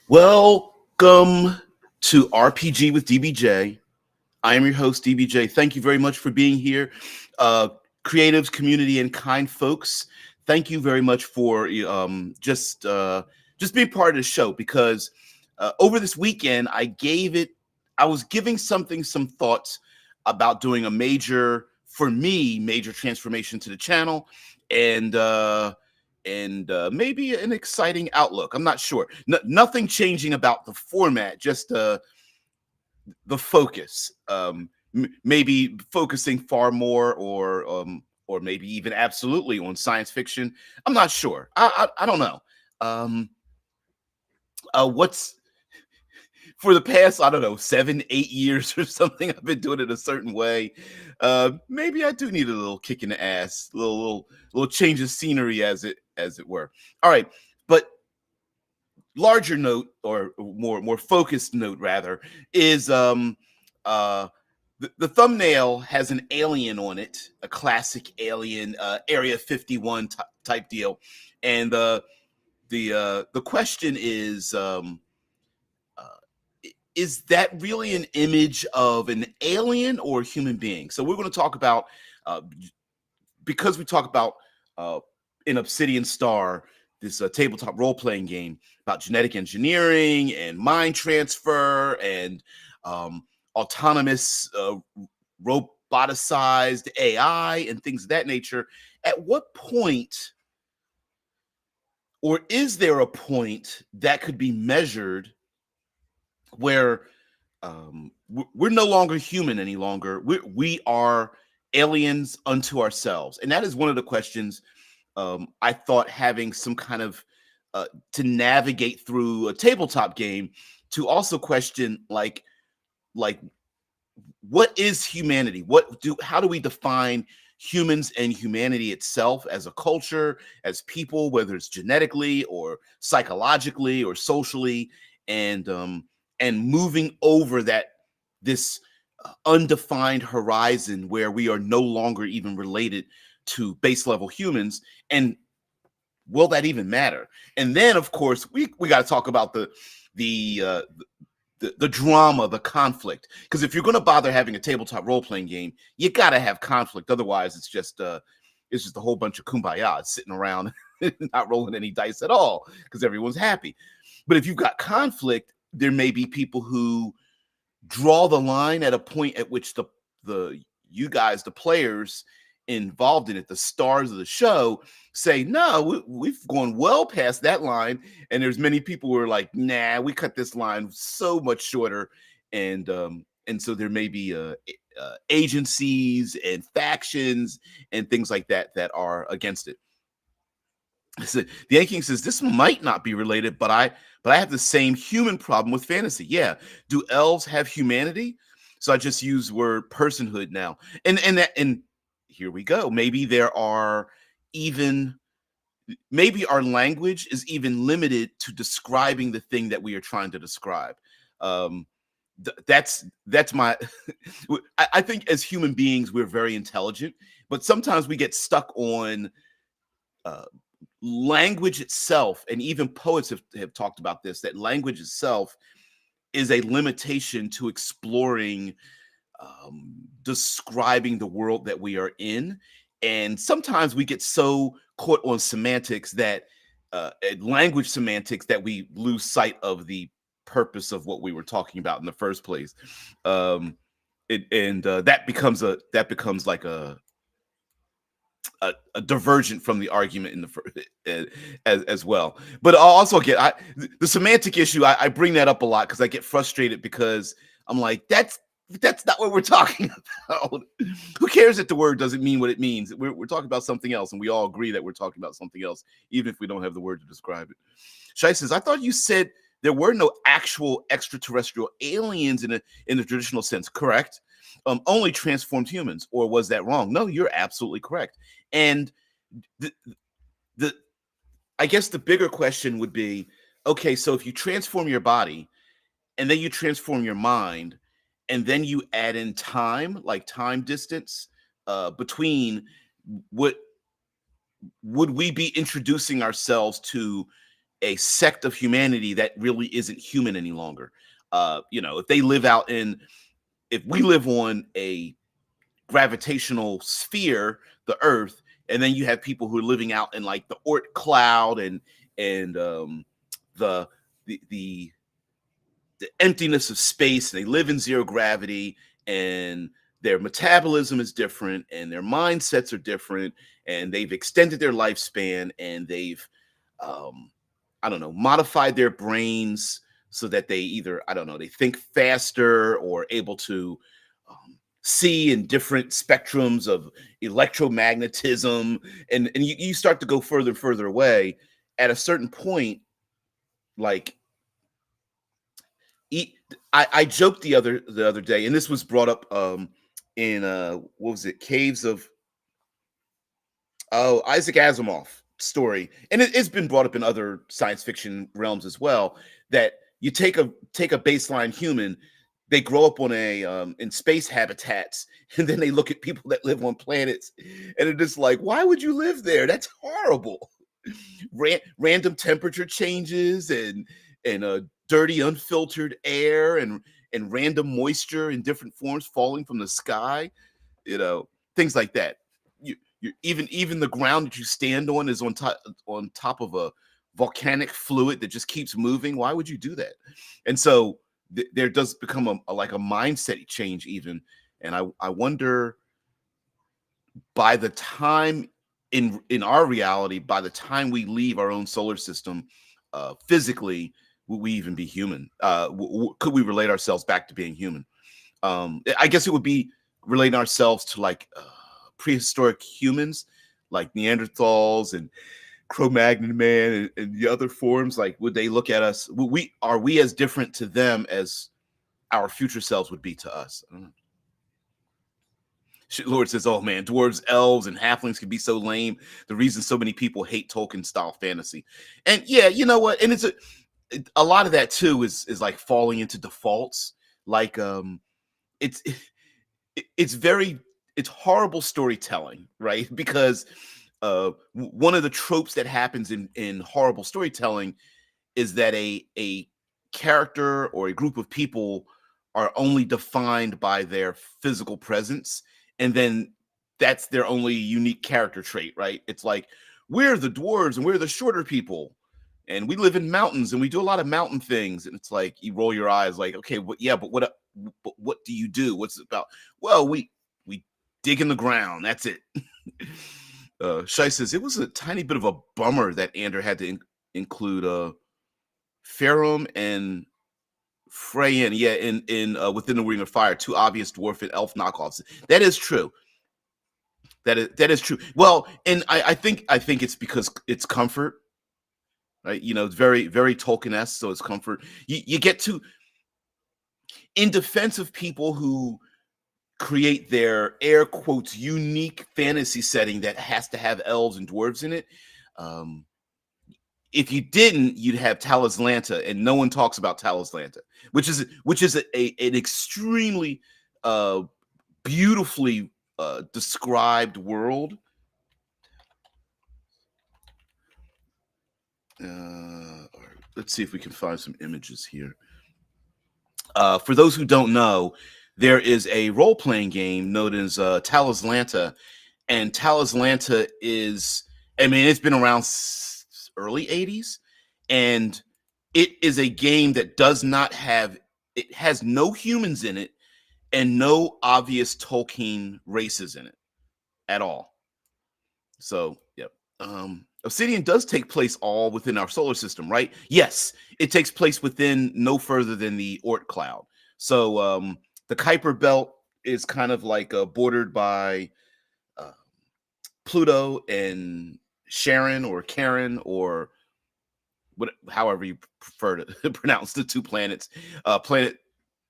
Welcome to RPG with DBJ. I am your host, DBJ. Thank you very much for being here. Uh, Creatives, community, and kind folks, thank you very much for just being part of the show because over this weekend, I was giving something some thoughts about doing a for me, major transformation to the channel and maybe an exciting outlook. I'm not sure. Nothing changing about the format, just the focus. Maybe focusing far more, or maybe even absolutely on science fiction. I'm not sure. I don't know. Um, what's for the past, I don't know, 7, 8 years or something. I've been doing it a certain way. Maybe I do need a little kick in the ass, little change of scenery, as it were. All right, but larger note, or more focused note rather, is the thumbnail has an alien on it, a classic alien, Area 51 type deal, and the question uh, is that really an image of an alien or a human being? So we're going to talk about, uh, because we talk about uh, in Obsidian Star, this tabletop role playing game about genetic engineering and mind transfer and um, autonomous roboticized AI and things of that nature. At what point, or is there a point that could be measured where we're no longer human any longer? We are aliens unto ourselves, and that is one of the questions I thought having some kind of to navigate through a tabletop game, to also question like what is humanity? How do we define humans and humanity itself as a culture, as people, whether it's genetically or psychologically or socially, and moving over this undefined horizon where we are no longer even related to base level humans, and will that even matter? And then, of course, we got to talk about the uh, the drama, the conflict. Because if you're going to bother having a tabletop role playing game, you got to have conflict. Otherwise, it's just a whole bunch of kumbaya sitting around, not rolling any dice at all because everyone's happy. But if you've got conflict, there may be people who draw the line at a point at which the you guys, the players involved in it, the stars of the show, say, no, we've gone well past that line. And there's many people who are like, nah, we cut this line so much shorter. And so there may be agencies and factions and things like that are against it. So the Yanking says this might not be related, but I have the same human problem with fantasy. Yeah, do elves have humanity? So I just use word personhood now, and here we go. Even maybe our language is even limited to describing the thing that we are trying to describe. Um, that's my. I think as human beings we're very intelligent, but sometimes we get stuck on uh, language itself, and even poets have talked about this, that language itself is a limitation to exploring, describing the world that we are in. And sometimes we get so caught on semantics language semantics, that we lose sight of the purpose of what we were talking about in the first place. That becomes like a divergent from the argument in the first, as well. But I'll also get the semantic issue. I bring that up a lot because I get frustrated because I'm like, that's not what we're talking about. Who cares if the word doesn't mean what it means? We're talking about something else, and we all agree that we're talking about something else, even if we don't have the word to describe it. Shai says, I thought you said there were no actual extraterrestrial aliens in the traditional sense. Correct. Only transformed humans, or was that wrong? No, you're absolutely correct. And the the I guess the bigger question would be, okay, so if you transform your body and then you transform your mind and then you add in time, like time distance between, what would we be introducing ourselves to a sect of humanity that really isn't human any longer. If they live out in, if we live on a gravitational sphere, the Earth, and then you have people who are living out in like the Oort cloud and the the the emptiness of space. They live in zero gravity, and their metabolism is different, and their mindsets are different, and they've extended their lifespan, and they've I don't know, modified their brains so that they either, I don't know, they think faster or able to see in different spectrums of electromagnetism, and you start to go further and further away. At a certain point, like I joked the other day, and this was brought up in what was it, Caves of Isaac Asimov story, and it's been brought up in other science fiction realms as well. That you take a baseline human, they grow up on a in space habitats, and then they look at people that live on planets, and it's just like, why would you live there? That's horrible. Random temperature changes and dirty unfiltered air and random moisture in different forms falling from the sky, things like that. Even the ground that you stand on is on top of a volcanic fluid that just keeps moving. Why would you do that? And so there does become a like a mindset change even. And I wonder, by the time in our reality, by the time we leave our own solar system, physically, will we even be human? Could we relate ourselves back to being human? I guess it would be relating ourselves to like prehistoric humans, like Neanderthals and Cro-Magnon man and the other forms. Like, would they look at us? Are we as different to them as our future selves would be to us? I don't know. Lord says, "Oh man, dwarves, elves, and halflings can be so lame. The reason so many people hate Tolkien style fantasy." And yeah, you know what? And it's a lot of that too is like falling into defaults. Like it's it's horrible storytelling, right? Because one of the tropes that happens in horrible storytelling is that a character or a group of people are only defined by their physical presence, and then that's their only unique character trait, right? It's like, we're the dwarves and we're the shorter people, and we live in mountains and we do a lot of mountain things. And it's like, you roll your eyes like, okay, but what do you do? What's it about? Well, we dig in the ground, that's it. Shai says it was a tiny bit of a bummer that Ander had to include Farum and Freyan, yeah, in Within the Ring of Fire, two obvious dwarf and elf knockoffs. That is true. That is true. Well, and I think it's because it's comfort, right? It's very, very Tolkien-esque, so it's comfort. You get to, in defense of people who create their air quotes unique fantasy setting that has to have elves and dwarves in it. If you didn't, you'd have Talislanta, and no one talks about Talislanta, which is an extremely beautifully described world. Let's see if we can find some images here. For those who don't know, there is a role-playing game known as Talislanta, and Talislanta is, I mean, it's been around early 80s, and it is a game that it has no humans in it and no obvious Tolkien races in it at all. So, yep. Obsidian does take place all within our solar system, right? Yes, it takes place within no further than the Oort cloud. So the Kuiper belt is kind of like bordered by Pluto and Charon or Charon, or however you prefer to pronounce the two planets,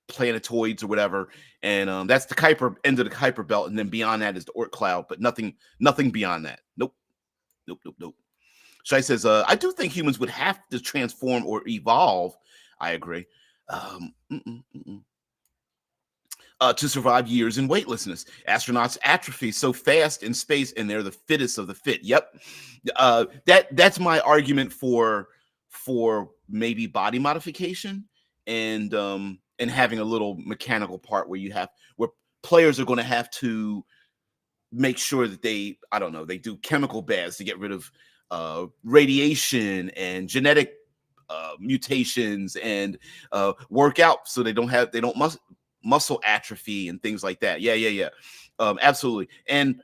planetoids or whatever. And that's the Kuiper end of the Kuiper belt, and then beyond that is the Oort cloud, but nothing beyond that. Nope. Shai says, I do think humans would have to transform or evolve. I agree. To survive years in weightlessness. Astronauts atrophy so fast in space, and they're the fittest of the fit. Yep. That's my argument for for maybe body modification, and having a little mechanical part where players are going to have to make sure that they, I don't know, they do chemical baths to get rid of radiation and genetic mutations, and work out so they don't muscle atrophy and things like that. Yeah. Absolutely. And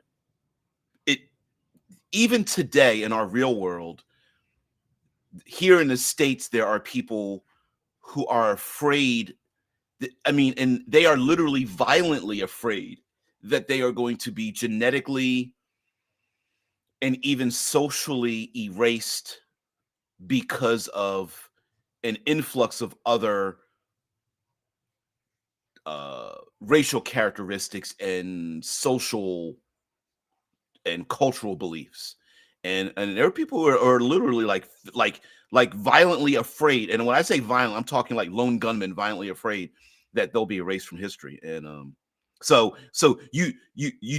it even today in our real world here in the States, there are people who are afraid. I mean, and they are literally violently afraid that they are going to be genetically and even socially erased because of an influx of other racial characteristics and social and cultural beliefs. And there are people who are literally like violently afraid. And when I say violent, I'm talking like lone gunmen violently afraid that they'll be erased from history. And so you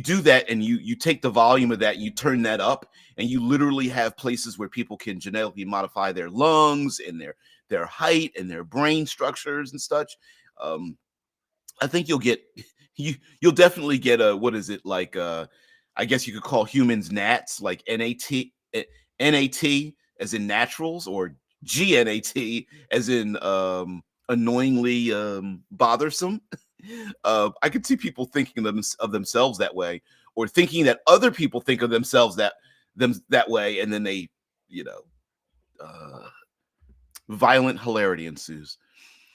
do that, and you take the volume of that, you turn that up, and you literally have places where people can genetically modify their lungs and their height and their brain structures and such. I think you'll definitely get a, what is it, like I guess you could call humans nats, like NAT as in naturals, or GNAT as in annoyingly bothersome. I could see people thinking of themselves that way, or thinking that other people think of themselves that way, and then they, you know, uh, violent hilarity ensues.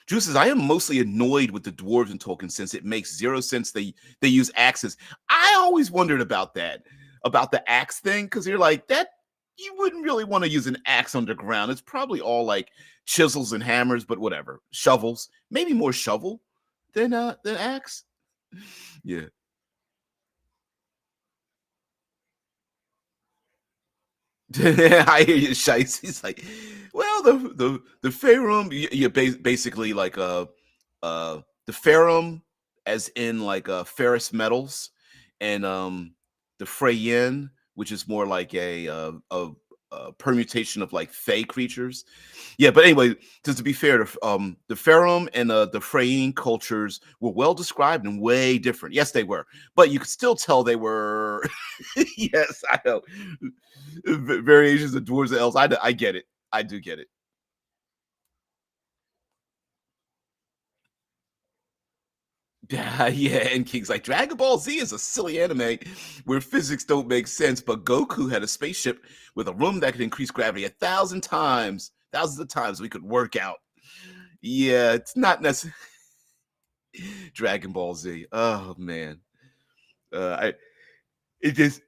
Drew says, I am mostly annoyed with the dwarves in Tolkien since it makes zero sense they use axes. I always wondered about that, about the axe thing, because you're like, that you wouldn't really want to use an axe underground. It's probably all like chisels and hammers, but whatever. Shovels. Maybe more shovel than axe. Yeah. I hear you, Shice. He's like, well, the Farum, you basically like the ferrum, as in like ferrous metals, and the Freyin, which is more like a permutation of like fey creatures. Yeah, but anyway, just to be fair, the Ferrum and the Freyin cultures were well described and way different. Yes, they were, but you could still tell they were. Yes, I know. Variations of dwarves and elves. I get it. I do get it. Yeah, yeah, and King's like, Dragon Ball Z is a silly anime where physics don't make sense, but Goku had a spaceship with a room that could increase gravity 1,000 times, thousands of times. We could work out. Yeah, it's not necessarily Dragon Ball Z. Oh man, I it just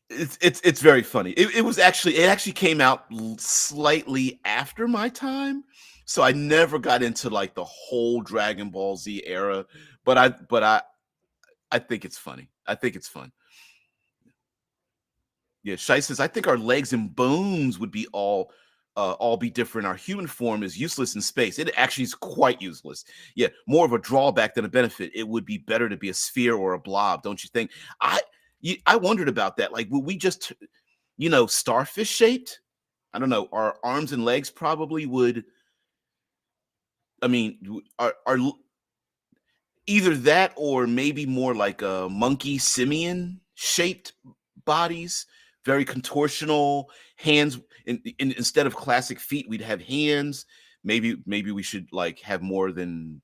it's very funny. It actually came out slightly after my time, so I never got into like the whole Dragon Ball Z era. But I think it's funny. I think it's fun. Yeah, Shai says, I think our legs and bones would be all be different. Our human form is useless in space. It actually is quite useless. Yeah, more of a drawback than a benefit. It would be better to be a sphere or a blob, don't you think? I wondered about that. Like, would we just, starfish shaped? I don't know. Our arms and legs probably would. I mean, are either that, or maybe more like a monkey simian shaped bodies, very contortional hands. Instead of classic feet, we'd have hands. Maybe we should like have more than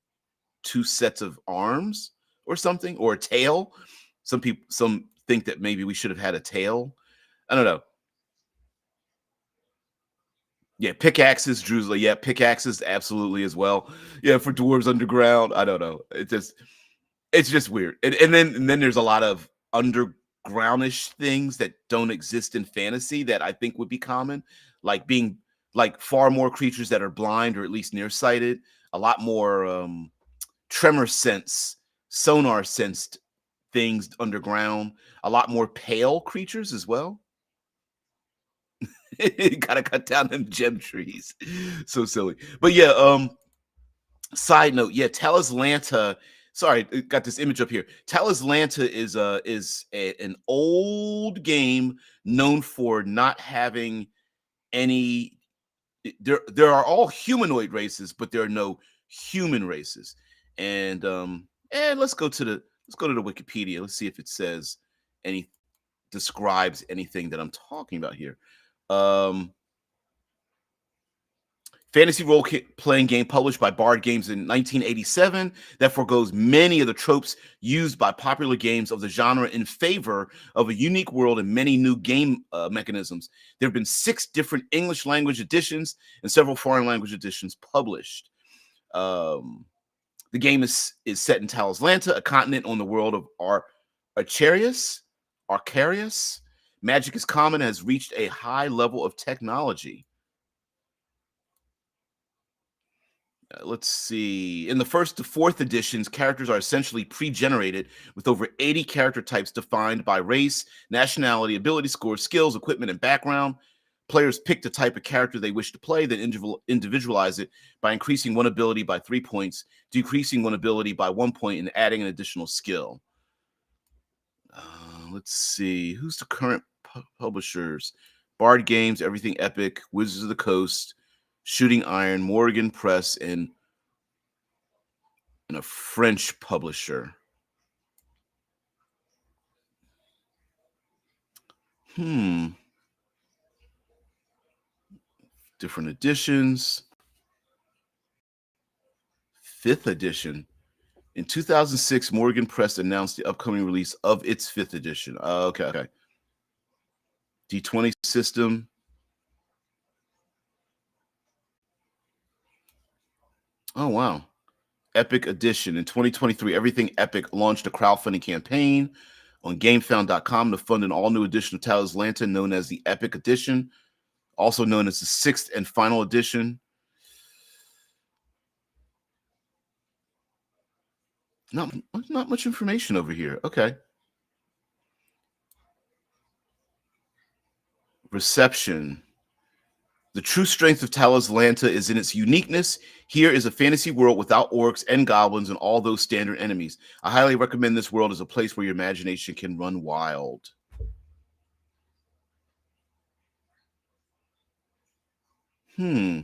two sets of arms or something, or a tail. Some think that maybe we should have had a tail. I don't know. Yeah, pickaxes, Drew's like, yeah, pickaxes absolutely as well. Yeah, for dwarves underground. I don't know. It's just weird. And then there's a lot of undergroundish things that don't exist in fantasy that I think would be common, like being like far more creatures that are blind or at least nearsighted, a lot more tremor sense, sonar sensed things underground, a lot more pale creatures as well. Gotta cut down them gem trees. So silly. But yeah, side note, yeah, Talislanta. Sorry, got this image up here. Talislanta is an old game known for not having any. there are all humanoid races, but there are no human races. And let's go to the Wikipedia. Let's see if it says any describes anything that I'm talking about here. Um, Fantasy role-playing game published by Bard Games in 1987 that forgoes many of the tropes used by popular games of the genre in favor of a unique world and many new game mechanisms. There have been 6 different English language editions and several foreign language editions published. The game is set in Talislanta, a continent on the world of Archarius. Arcarius. Magic is common and has reached a high level of technology. Let's see. In the first to fourth editions, characters are essentially pre-generated with over 80 character types defined by race, nationality, ability score, skills, equipment, and background. Players pick the type of character they wish to play, then individualize it by increasing one ability by 3 points, decreasing one ability by 1 point, and adding an additional skill. Let's see. Who's the current publishers? Bard Games, Everything Epic, Wizards of the Coast, Shooting Iron, Morgan Press, and a French publisher. Different editions. 5th edition. In 2006, Morgan Press announced the upcoming release of its 5th edition. Okay. D20 system. Oh, wow. Epic Edition. In 2023, Everything Epic launched a crowdfunding campaign on GameFound.com to fund an all-new edition of Talislanta known as the Epic Edition, also known as the 6th and final edition. Not much information over here. Okay. Reception. The true strength of Talislanta is in its uniqueness. Here is a fantasy world without orcs and goblins and all those standard enemies. I highly recommend this world as a place where your imagination can run wild. Hmm.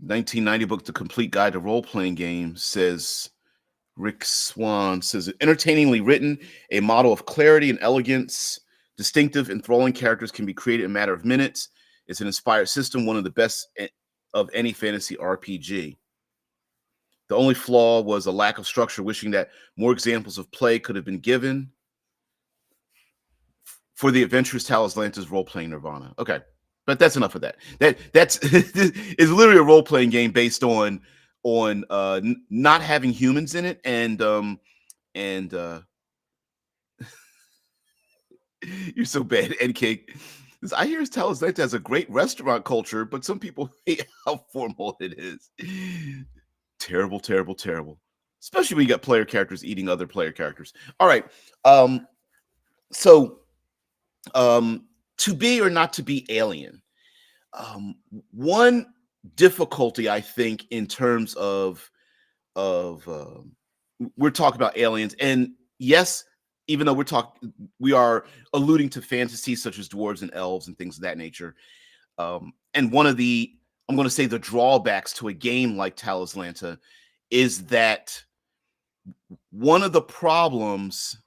1990 book, The Complete Guide to Role-Playing Games, says Rick Swan says entertainingly written, a model of clarity and elegance, distinctive, enthralling characters can be created in a matter of minutes. It's an inspired system, one of the best of any fantasy RPG. The only flaw was a lack of structure, wishing that more examples of play could have been given for the adventurous Talislanta's role-playing nirvana. Okay, but that's enough of that. That's it's literally a role-playing game based on not having humans in it, and you're so bad, NK. I hear Talislanta has a great restaurant culture, but some people hate how formal it is. Terrible, terrible, terrible. Especially when you got player characters eating other player characters. All right. So to be or not to be alien. One difficulty, I think, in terms of we're talking about aliens, and yes, even though we are alluding to fantasy such as dwarves and elves and things of that nature. And one of the, I'm going to say, the drawbacks to a game like Talislanta is that one of the problems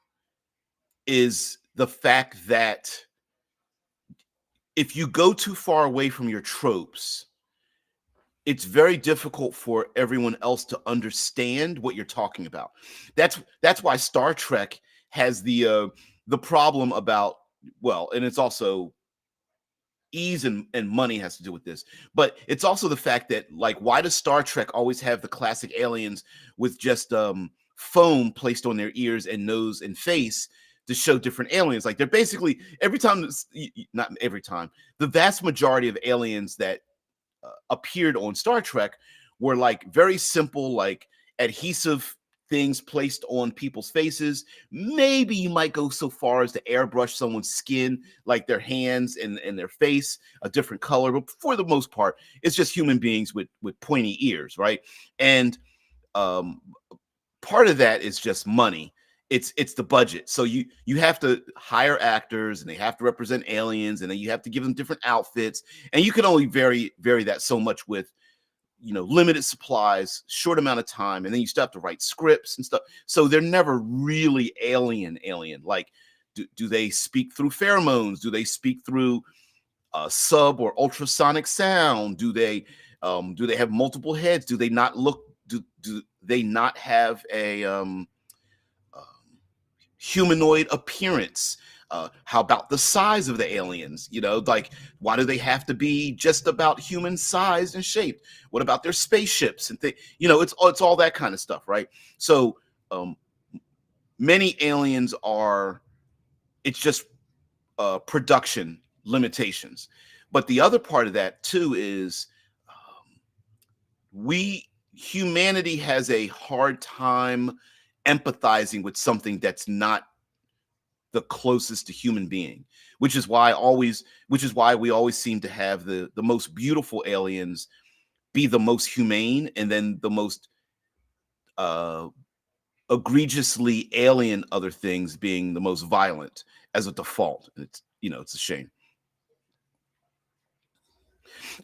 is the fact that if you go too far away from your tropes, it's very difficult for everyone else to understand what you're talking about. That's why Star Trek has the problem about, well, and it's also ease and money has to do with this, but it's also the fact that, like, why does Star Trek always have the classic aliens with just foam placed on their ears and nose and face to show different aliens? Like, they're basically, every time, not every time, the vast majority of aliens that appeared on Star Trek were like very simple, like adhesive things placed on people's faces. Maybe you might go so far as to airbrush someone's skin, like their hands and their face, a different color. But for the most part, it's just human beings with pointy ears, right? And part of that is just money. it's the budget. So you have to hire actors, and they have to represent aliens, and then you have to give them different outfits, and you can only vary that so much with limited supplies, short amount of time, and then you still have to write scripts and stuff. So they're never really alien. Like, do they speak through pheromones? Do they speak through sub or ultrasonic sound? Do they have multiple heads? Do they not look? Do they not have a humanoid appearance? How about the size of the aliens? Like, why do they have to be just about human size and shape? What about their spaceships and things? It's all that kind of stuff, right? So many aliens are, it's just production limitations. But the other part of that too is humanity has a hard time empathizing with something that's not the closest to human being, which is why we always seem to have the most beautiful aliens be the most humane, and then the most egregiously alien other things being the most violent as a default. It's a shame.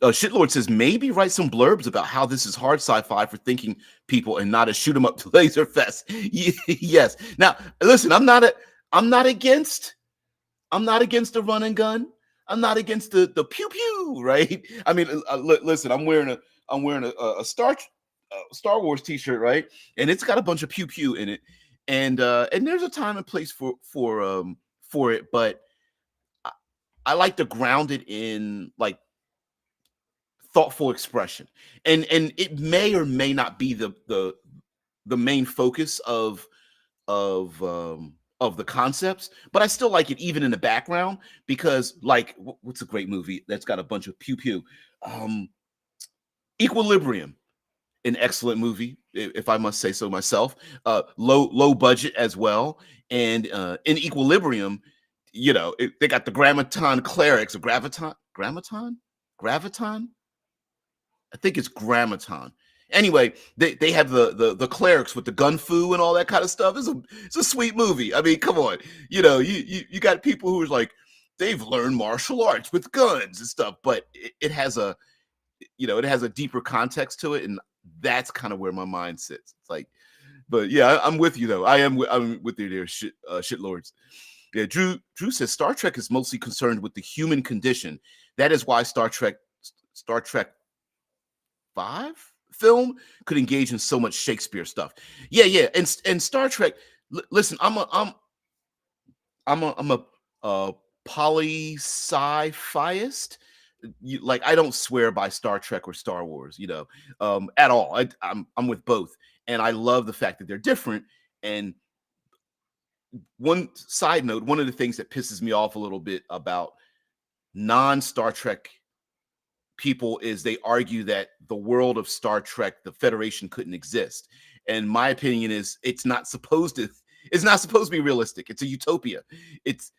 Shitlord says, maybe write some blurbs about how this is hard sci-fi for thinking people and not a shoot 'em up to laser fest. Yes. Now, listen, I'm not against a run and gun. I'm not against the pew pew, right? I mean, listen, I'm wearing a Star Wars t-shirt, right? And it's got a bunch of pew pew in it, and there's a time and place for it, but I like to ground it in like thoughtful expression, and it may or may not be the main focus of the concepts, but I still like it even in the background, because like what's a great movie that's got a bunch of pew pew? Equilibrium, an excellent movie, if I must say so myself. Low budget as well, and in Equilibrium, they got the Grammaton clerics, or Graviton. I think it's Grammaton. Anyway, they have the clerics with the gun fu and all that kind of stuff. It's a sweet movie. I mean, come on, you got people who are like, they've learned martial arts with guns and stuff, but it has a deeper context to it, and that's kind of where my mind sits. It's like, but yeah, I'm with you though. I'm with you there, shitlords. Yeah, Drew says Star Trek is mostly concerned with the human condition. That is why Star Trek 5 film could engage in so much Shakespeare stuff. Yeah, and Star Trek. Listen, I'm a poly sci-fiist. Like, I don't swear by Star Trek or Star Wars, at all. I'm with both, and I love the fact that they're different. And one side note, one of the things that pisses me off a little bit about non-Star Trek people is they argue that the world of Star Trek, the Federation, couldn't exist. And my opinion is it's not supposed to be realistic. It's a utopia. It's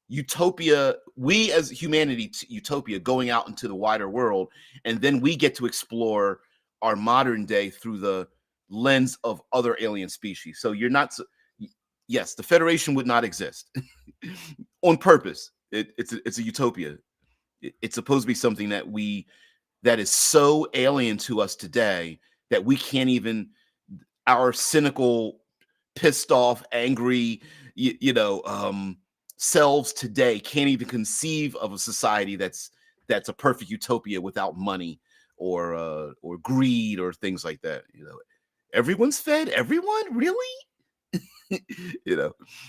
utopia. We as humanity, utopia, going out into the wider world, and then we get to explore our modern day through the lens of other alien species. So yes, the Federation would not exist on purpose. It's a utopia. It's supposed to be something that is so alien to us today that we can't even, our cynical, pissed off, angry, selves today can't even conceive of a society that's a perfect utopia without money or greed or things like that. Everyone's fed. Everyone, really?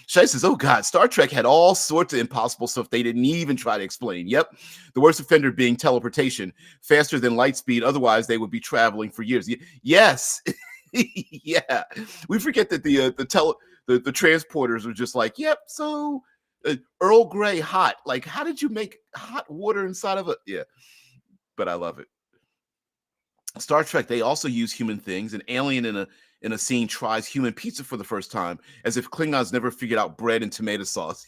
Shai says, oh God, Star Trek had all sorts of impossible stuff they didn't even try to explain. Yep. The worst offender being teleportation, faster than light speed. Otherwise, they would be traveling for years. Yes. Yeah. We forget that the transporters are just like, yep. So Earl Grey hot. Like, how did you make hot water inside of it? Yeah. But I love it. Star Trek, they also use human things. An alien in a scene tries human pizza for the first time, as if Klingons never figured out bread and tomato sauce.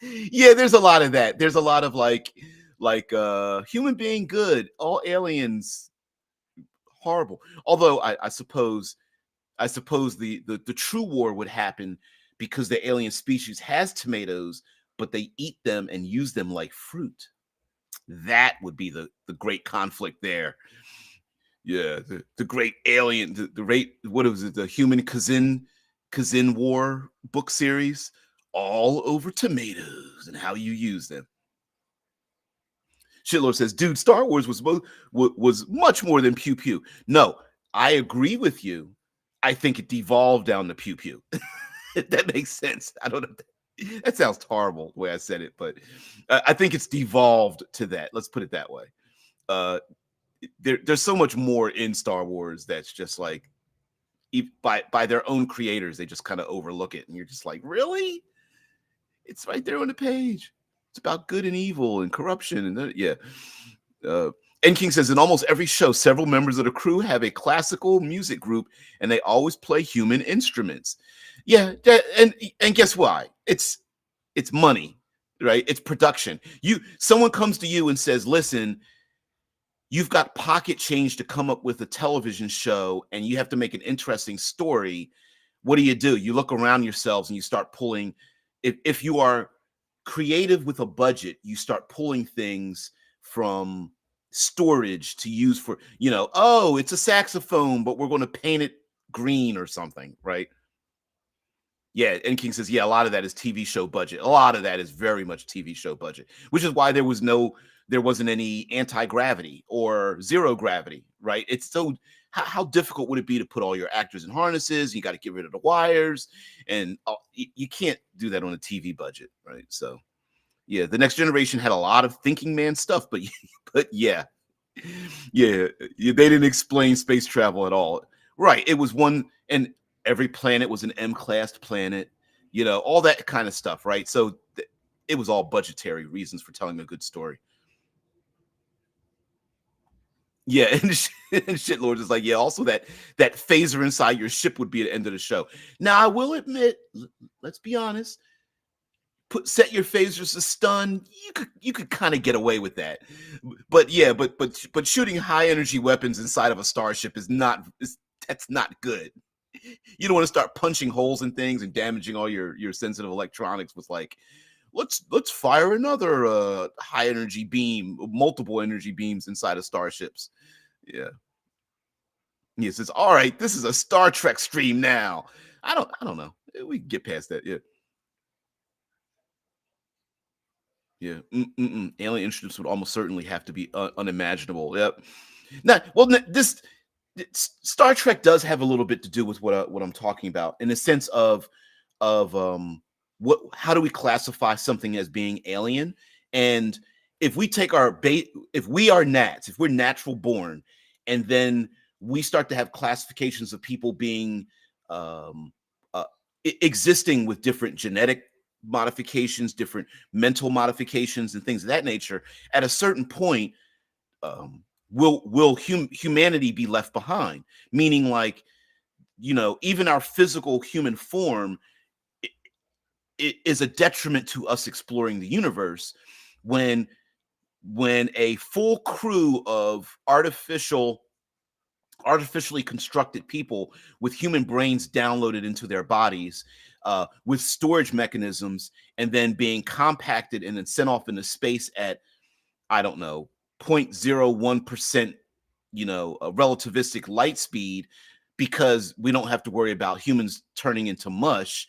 Yeah, there's a lot of that. There's a lot of like human being good, all aliens horrible. Although I suppose I suppose the true war would happen because the alien species has tomatoes, but they eat them and use them like fruit. That would be the great conflict there. Yeah, the great alien, the great, what was it, the human Kazin War book series, all over tomatoes and how you use them. Shitlord says, "Dude, Star Wars was much more than pew pew." No, I agree with you. I think it devolved down to pew pew. If that makes sense. I don't know. That sounds horrible the way I said it, but I think it's devolved to that. Let's put it that way. Uh, there's so much more in Star Wars that's just like, by their own creators, they just kind of overlook it, and you're just like, really? It's right there on the page. It's about good and evil and corruption, and yeah. Uh, N King says, in almost every show, several members of the crew have a classical music group, and they always play human instruments. Yeah, and guess why? It's money, right? It's production. Someone comes to you and says, listen, you've got pocket change to come up with a television show, and you have to make an interesting story. What do? You look around yourselves and you start pulling. If you are creative with a budget, you start pulling things from storage to use for, oh, it's a saxophone, but we're going to paint it green or something, right? Yeah, and King says, yeah, a lot of that is TV show budget. A lot of that is very much TV show budget, which is why there wasn't any anti-gravity or zero gravity, right? It's so, how difficult would it be to put all your actors in harnesses? You got to get rid of the wires, and you can't do that on a TV budget, right? So, yeah, the Next Generation had a lot of thinking man stuff, but but yeah, they didn't explain space travel at all. Right. It was one, and every planet was an M-class planet, all that kind of stuff, right? So it was all budgetary reasons for telling a good story. Yeah, and Shitlord is like, yeah, also that phaser inside your ship would be at the end of the show. Now, I will admit, let's be honest, set your phasers to stun, you could kind of get away with that. But yeah, but shooting high energy weapons inside of a starship that's not good. You don't want to start punching holes in things and damaging all your sensitive electronics with, like, let's fire another high energy beam, multiple energy beams inside of starships. Yeah. He says, all right, this is a Star Trek stream now. I don't know. We can get past that. Yeah. Yeah. Alien instruments would almost certainly have to be unimaginable. Yep. Now, well, Star Trek does have a little bit to do with what I'm talking about, in the sense of what how do we classify something as being alien? And if we take if we are nats, if we're natural born, and then we start to have classifications of people being um, existing with different genetic modifications, different mental modifications, and things of that nature, at a certain point, will humanity be left behind? Meaning, like, even our physical human form is a detriment to us exploring the universe, when a full crew of artificially constructed people with human brains downloaded into their bodies, with storage mechanisms, and then being compacted and then sent off into space at, I don't know, 0.01%, a relativistic light speed, because we don't have to worry about humans turning into mush.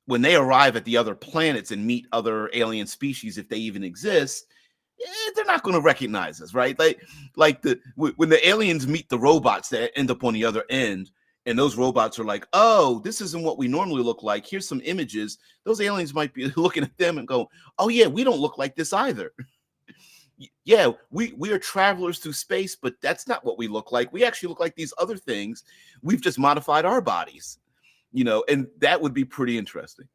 When they arrive at the other planets and meet other alien species, if they even exist, they're not going to recognize us, right? When the aliens meet the robots that end up on the other end, and those robots are like, oh, this isn't what we normally look like. Here's some images. Those aliens might be looking at them and go, oh yeah, we don't look like this either. Yeah, we are travelers through space, but that's not what we look like. We actually look like these other things. We've just modified our bodies, and that would be pretty interesting.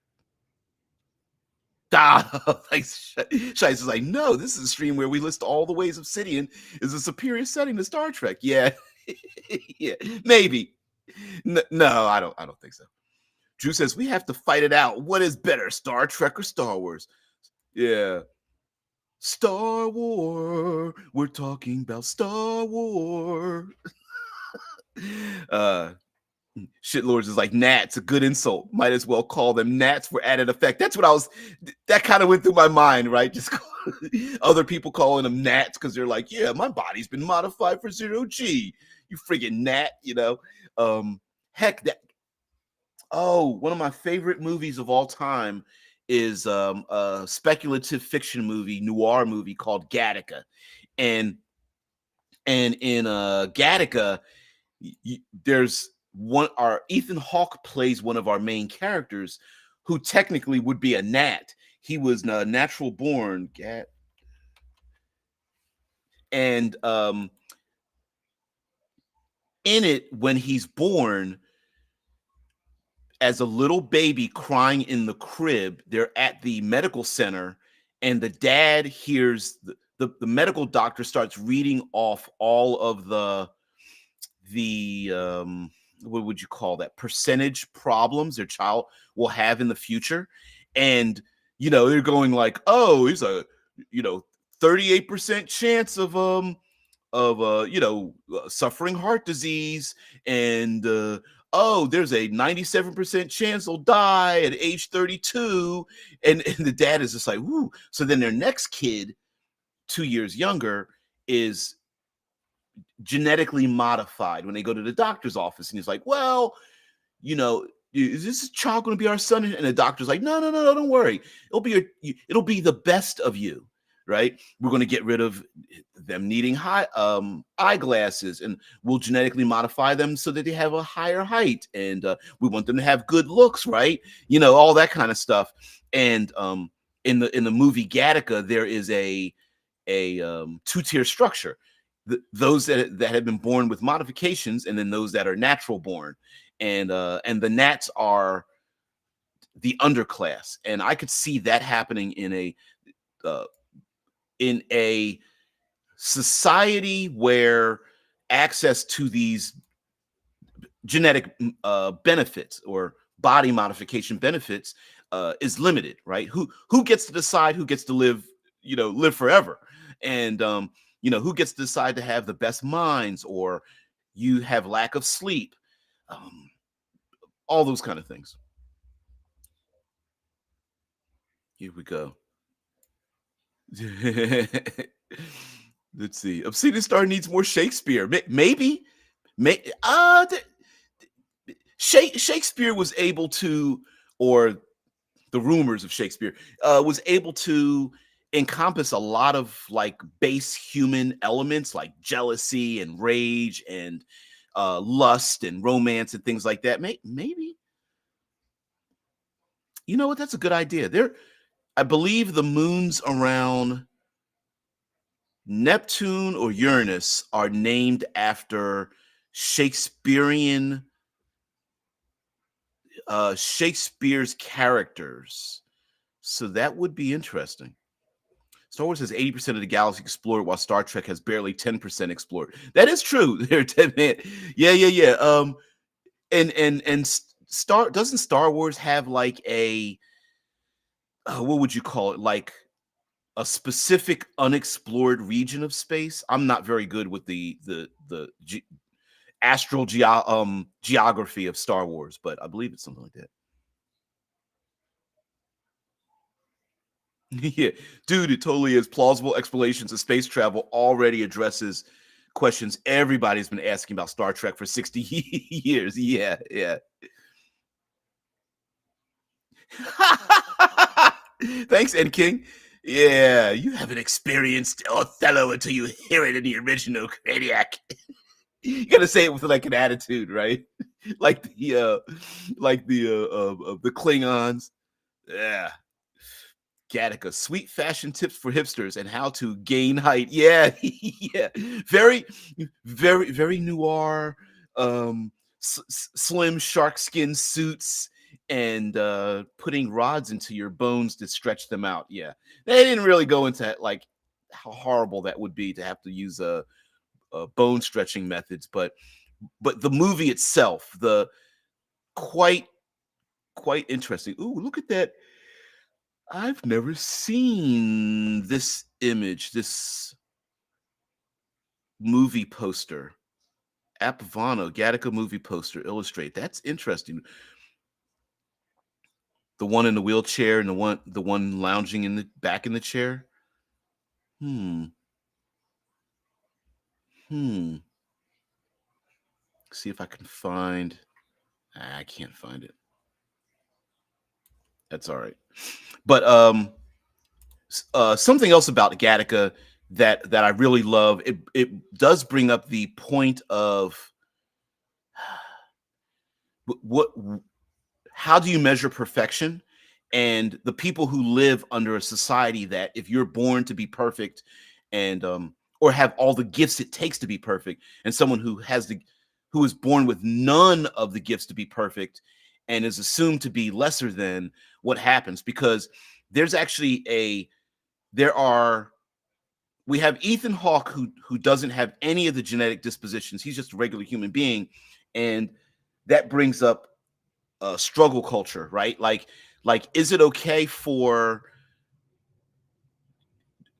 Like Shice is like, no, this is a stream where we list all the ways Obsidian is a superior setting to Star Trek. Yeah, yeah, maybe. No, I don't think so. Drew says we have to fight it out. What is better, Star Trek or Star Wars? Yeah, Star War. We're talking about Star War. uh, Shitlords is like gnats, a good insult. Might as well call them gnats for added effect. That's what I was. That kind of went through my mind, right? Just other people calling them gnats because they're like, yeah, my body's been modified for 0G. You friggin' gnat, you know. Heck, that. Oh, one of my favorite movies of all time is a speculative fiction movie, noir movie called Gattaca, and in Gattaca, there's one our Ethan Hawke plays one of our main characters who technically would be a gnat. He was a natural born gat, and in it, when he's born as a little baby crying in the crib, they're at the medical center, and the dad hears the medical doctor starts reading off all of the what would you call that, percentage problems their child will have in the future. And they're going like, oh, he's a 38% chance of suffering heart disease, and oh, there's a 97% chance he'll die at age 32. And the dad is just like, whoo. So then their next kid, 2 years younger, is genetically modified when they go to the doctor's office, and he's like, well, is this child going to be our son? And the doctor's like, no, no, no, no, don't worry, it'll be the best of you, right? We're going to get rid of them needing high eyeglasses, and we'll genetically modify them so that they have a higher height, and we want them to have good looks, right? All that kind of stuff. And in the movie Gattaca, there is a two-tier structure. Those that have been born with modifications, and then those that are natural born, and the gnats are the underclass. And I could see that happening uh, in a society where access to these genetic benefits or body modification benefits is limited, right? Who gets to decide who gets to live forever? And who gets to decide to have the best minds, or you have lack of sleep, um, all those kind of things. Here we go. Let's see. Obsidian Star needs more Shakespeare. Maybe. May, Shakespeare was able to, or the rumors of Shakespeare was able to encompass a lot of like base human elements like jealousy and rage and lust and romance and things like that. Maybe, you know what? That's a good idea. I believe the moons around Neptune or Uranus are named after Shakespearean Shakespeare's characters. So that would be interesting. Star Wars has 80% of the galaxy explored, while Star Trek has barely 10% explored. That is true. They're 10 man. Yeah, yeah, yeah. And Star Wars have like a what would you call it? Like a specific unexplored region of space. I'm not very good with the astral geography of Star Wars, but I believe it's something like that. Yeah, dude, it totally is. Plausible explanations of space travel already addresses questions everybody's been asking about Star Trek for 60 years. Yeah, yeah. Thanks, Ed King. Yeah, you haven't experienced Othello until you hear it in the original Craniac. You gotta say it with like an attitude, right? like the Klingons. Yeah. Gattaca, sweet fashion tips for hipsters and how to gain height. Yeah, yeah, very, very, very noir. Um, slim shark skin suits, and putting rods into your bones to stretch them out. Yeah, they didn't really go into like how horrible that would be to have to use a bone stretching methods, but the movie itself, the quite quite interesting. Ooh, look at that. I've never seen this image, this movie poster. Apavano, Gattaca movie poster, illustrate. That's interesting. The one in the wheelchair and the one lounging in the back in the chair. Hmm. Hmm. See if I can find. I can't find it. That's all right. But something else about Gattaca that I really love. It does bring up the point of what how do you measure perfection, and the people who live under a society that if you're born to be perfect and or have all the gifts it takes to be perfect, and someone who is born with none of the gifts to be perfect and is assumed to be lesser than, what happens? Because there's actually a there are we have Ethan Hawke who doesn't have any of the genetic dispositions. He's just a regular human being, and that brings up struggle culture, right? Like, is it okay for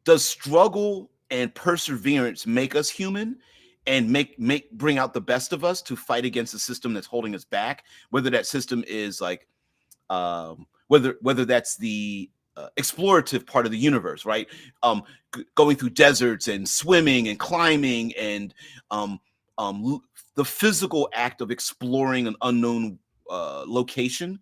does struggle and perseverance make us human and make bring out the best of us to fight against the system that's holding us back? Whether that system is like whether that's the explorative part of the universe, right? Going through deserts and swimming and climbing and um, the physical act of exploring an unknown location.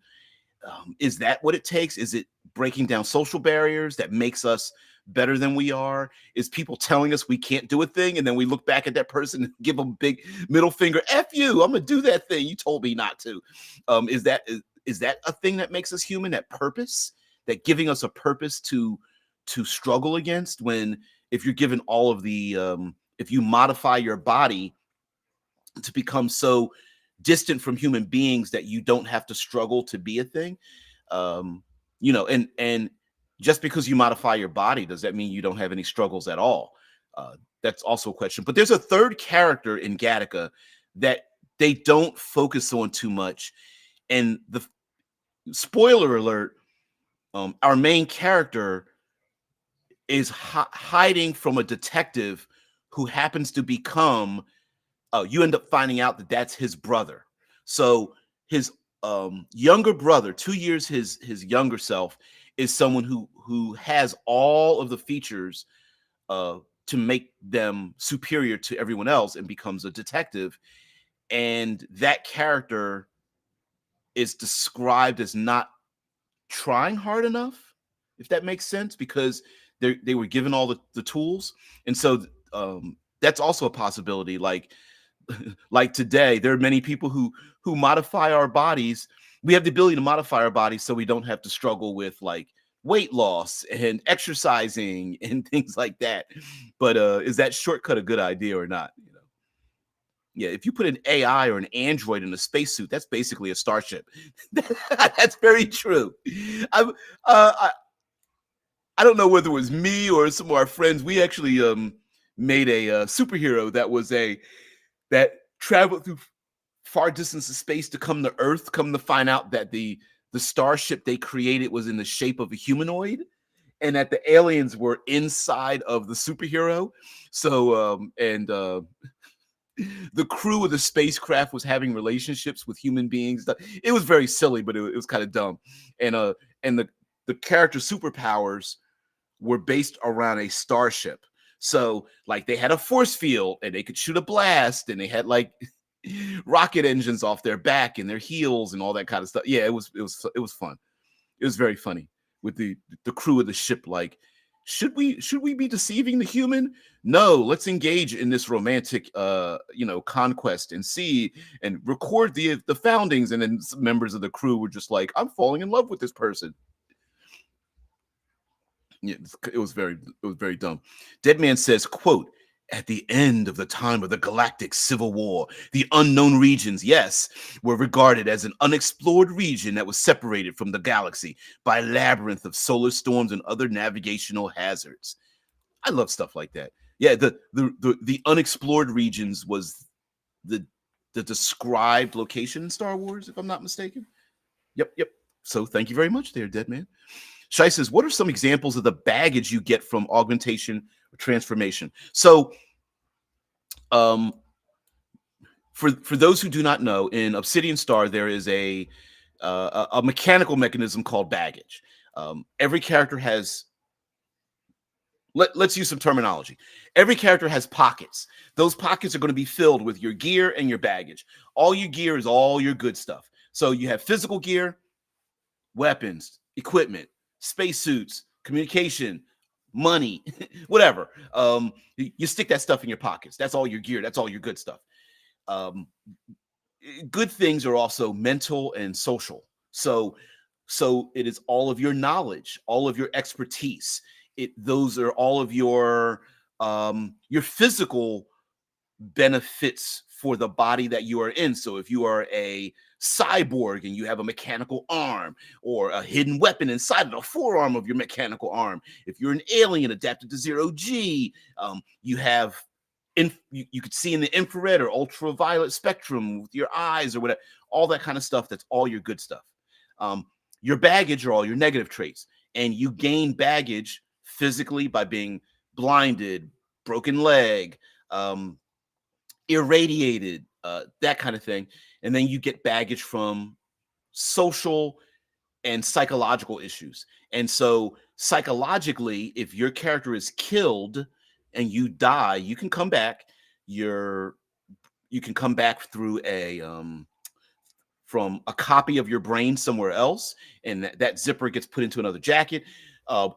Is that what it takes? Is it breaking down social barriers that makes us better than we are? Is people telling us we can't do a thing, and then we look back at that person and give them a big middle finger? F you! I'm gonna do that thing you told me not to. Is that a thing that makes us human? That purpose, that giving us a purpose to struggle against. When if you're given all of the if you modify your body to become so distant from human beings that you don't have to struggle to be a thing, um and just because you modify your body, does that mean you don't have any struggles at all? That's also a question. But there's a third character in Gattaca that they don't focus on too much, and the spoiler alert, our main character is hiding from a detective who happens to become you end up finding out that that's his brother. So his younger brother, 2 years his younger self, is someone who has all of the features to make them superior to everyone else, and becomes a detective. And that character is described as not trying hard enough, if that makes sense, because they were given all the tools. And so that's also a possibility. Like today, there are many people who modify our bodies. We have the ability to modify our bodies so we don't have to struggle with like weight loss and exercising and things like that. But is that shortcut a good idea or not? Yeah, if you put an AI or an android in a spacesuit, that's basically a starship. That's very true. I, I don't know whether it was me or some of our friends. We actually made a superhero that traveled through far distance of space to come to Earth. Come to find out that the starship they created was in the shape of a humanoid, and that the aliens were inside of the superhero. So the crew of the spacecraft was having relationships with human beings. It was very silly, but it was kind of dumb. And the character superpowers were based around a starship. So like they had a force field and they could shoot a blast, and they had like rocket engines off their back and their heels and all that kind of stuff. Yeah, it was fun. It was very funny with the crew of the ship. Like, should we be deceiving the human? No, let's engage in this romantic conquest and see and record the foundings. And then some members of the crew were just like, I'm falling in love with this person. Yeah, it was very dumb. Deadman says, quote, at the end of the time of the galactic civil war, the unknown regions, yes, were regarded as an unexplored region that was separated from the galaxy by a labyrinth of solar storms and other navigational hazards. I love stuff like that. Yeah, the unexplored regions was the the described location in Star Wars, if I'm not mistaken. Yep. So thank you very much there, Deadman. Shai says, what are some examples of the baggage you get from augmentation or transformation? So, um, For those who do not know, in Obsidian Star there is a mechanical mechanism called baggage. Every character has let's use some terminology. Every character has pockets. Those pockets are going to be filled with your gear and your baggage. All your gear is all your good stuff. So you have physical gear, weapons, equipment, spacesuits, communication, money, whatever. You stick that stuff in your pockets. That's all your gear. That's all your good stuff. Um, Good things are also mental and social. So it is all of your knowledge, all of your expertise. Those are all of your physical benefits for the body that you are in. So if you are a cyborg and you have a mechanical arm or a hidden weapon inside of the forearm of your mechanical arm, if you're an alien adapted to zero G, you have you could see in the infrared or ultraviolet spectrum with your eyes or whatever, all that kind of stuff. That's all your good stuff. Um, your baggage are all your negative traits, and you gain baggage physically by being blinded, broken leg, irradiated, that kind of thing. And then you get baggage from social and psychological issues. And so psychologically, if your character is killed and you die, you can come back. You can come back through a from a copy of your brain somewhere else, and that zipper gets put into another jacket. Uh,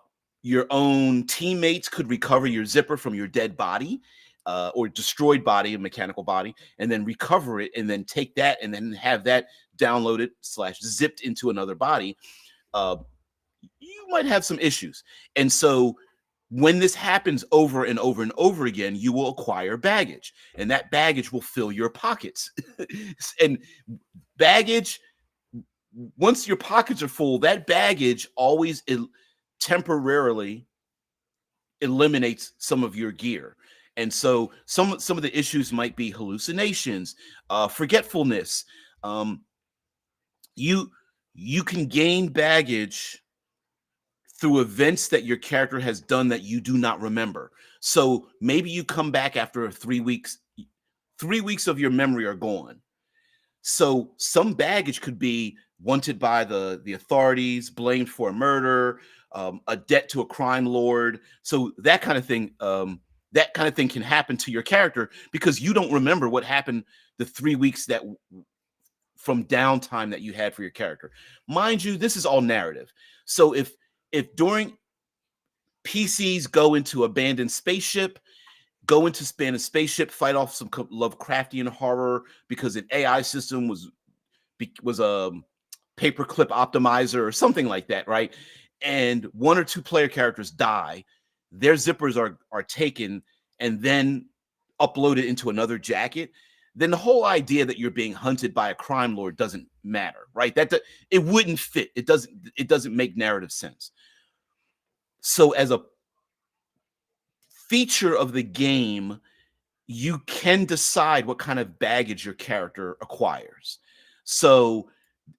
your own teammates could recover your zipper from your dead body or destroyed body, a mechanical body, and then recover it, and then take that, and then have that downloaded / zipped into another body. Uh, you might have some issues, and so when this happens over and over and over again, you will acquire baggage, and that baggage will fill your pockets. And baggage, once your pockets are full, that baggage always temporarily eliminates some of your gear. And so some of the issues might be hallucinations, forgetfulness. Um, you you can gain baggage through events that your character has done that you do not remember. So maybe you come back after 3 weeks, 3 weeks of your memory are gone. So some baggage could be wanted by the authorities, blamed for a murder, a debt to a crime lord. So that kind of thing can happen to your character because you don't remember what happened the 3 weeks that from downtime that you had for your character. Mind you, this is all narrative. So if during PCs go into abandoned spaceship, fight off some Lovecraftian horror because an AI system was a paperclip optimizer or something like that, right? And one or two player characters die, their zippers are taken and then uploaded into another jacket. Then the whole idea that you're being hunted by a crime lord doesn't matter, right? It wouldn't fit. It doesn't make narrative sense. So as a feature of the game, you can decide what kind of baggage your character acquires. So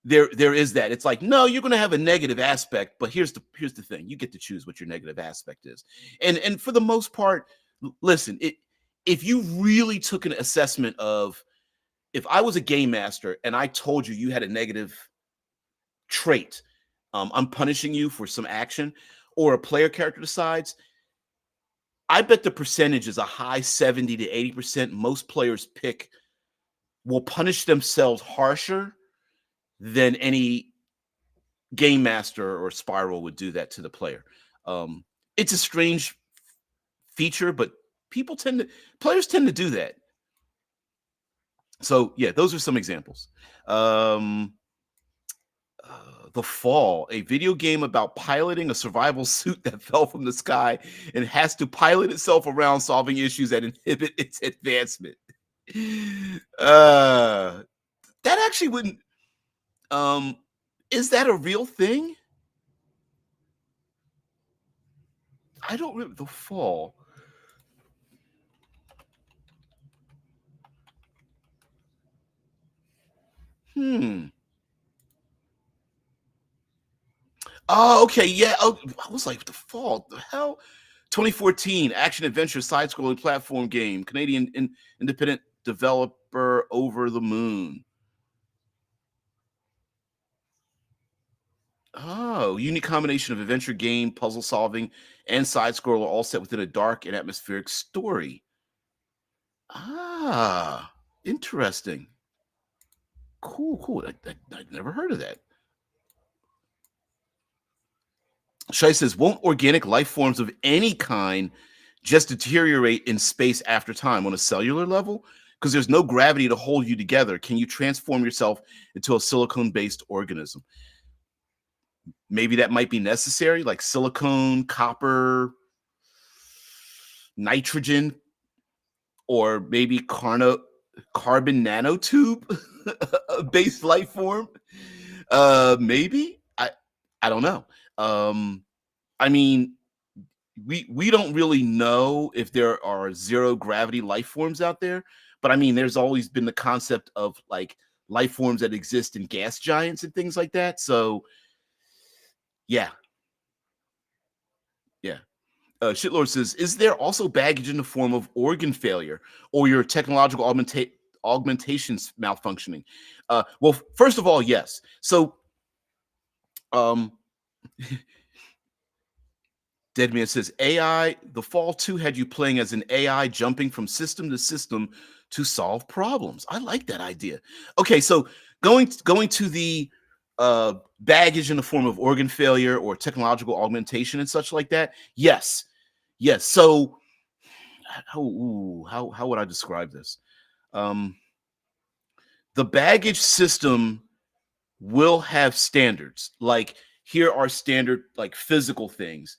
there is that. It's like, no, you're going to have a negative aspect, but here's the thing: you get to choose what your negative aspect is. And for the most part, listen, if you really took an assessment of, if I was a game master and I told you had a negative trait, I'm punishing you for some action, or a player character decides, I bet the percentage is a high 70 to 80%. Most players will punish themselves harsher than any game master or spiral would do that to the player. It's a strange feature, but players tend to do that. So yeah, those are some examples. The Fall, a video game about piloting a survival suit that fell from the sky and has to pilot itself around, solving issues that inhibit its advancement. That actually wouldn't. Is that a real thing? I don't remember. The Fall. Oh, okay, yeah. Oh, I was like, The Fall. The hell? 2014 action adventure side scrolling platform game, Canadian independent super over the moon. Oh, unique combination of adventure game, puzzle solving, and side scroller all set within a dark and atmospheric story. Ah, interesting. Cool, cool. I'd never heard of that. Shai says, won't organic life forms of any kind just deteriorate in space after time on a cellular level? Because there's no gravity to hold you together. Can you transform yourself into a silicone based organism? Maybe that might be necessary, like silicone, copper, nitrogen, or maybe carbon nanotube based life form. Maybe. I don't know. Um, I mean, we don't really know if there are zero gravity life forms out there, but I mean, there's always been the concept of like life forms that exist in gas giants and things like that. So yeah, yeah. Shitlord says, is there also baggage in the form of organ failure or your technological augmentations malfunctioning? Well, first of all, yes. So um Deadman says AI, The Fall 2 had you playing as an AI jumping from system to system to solve problems. I like that idea. Okay, so going to the baggage in the form of organ failure or technological augmentation and such like that. Yes. Yes. So how would I describe this? Um the baggage system will have standards. Like here are standard like physical things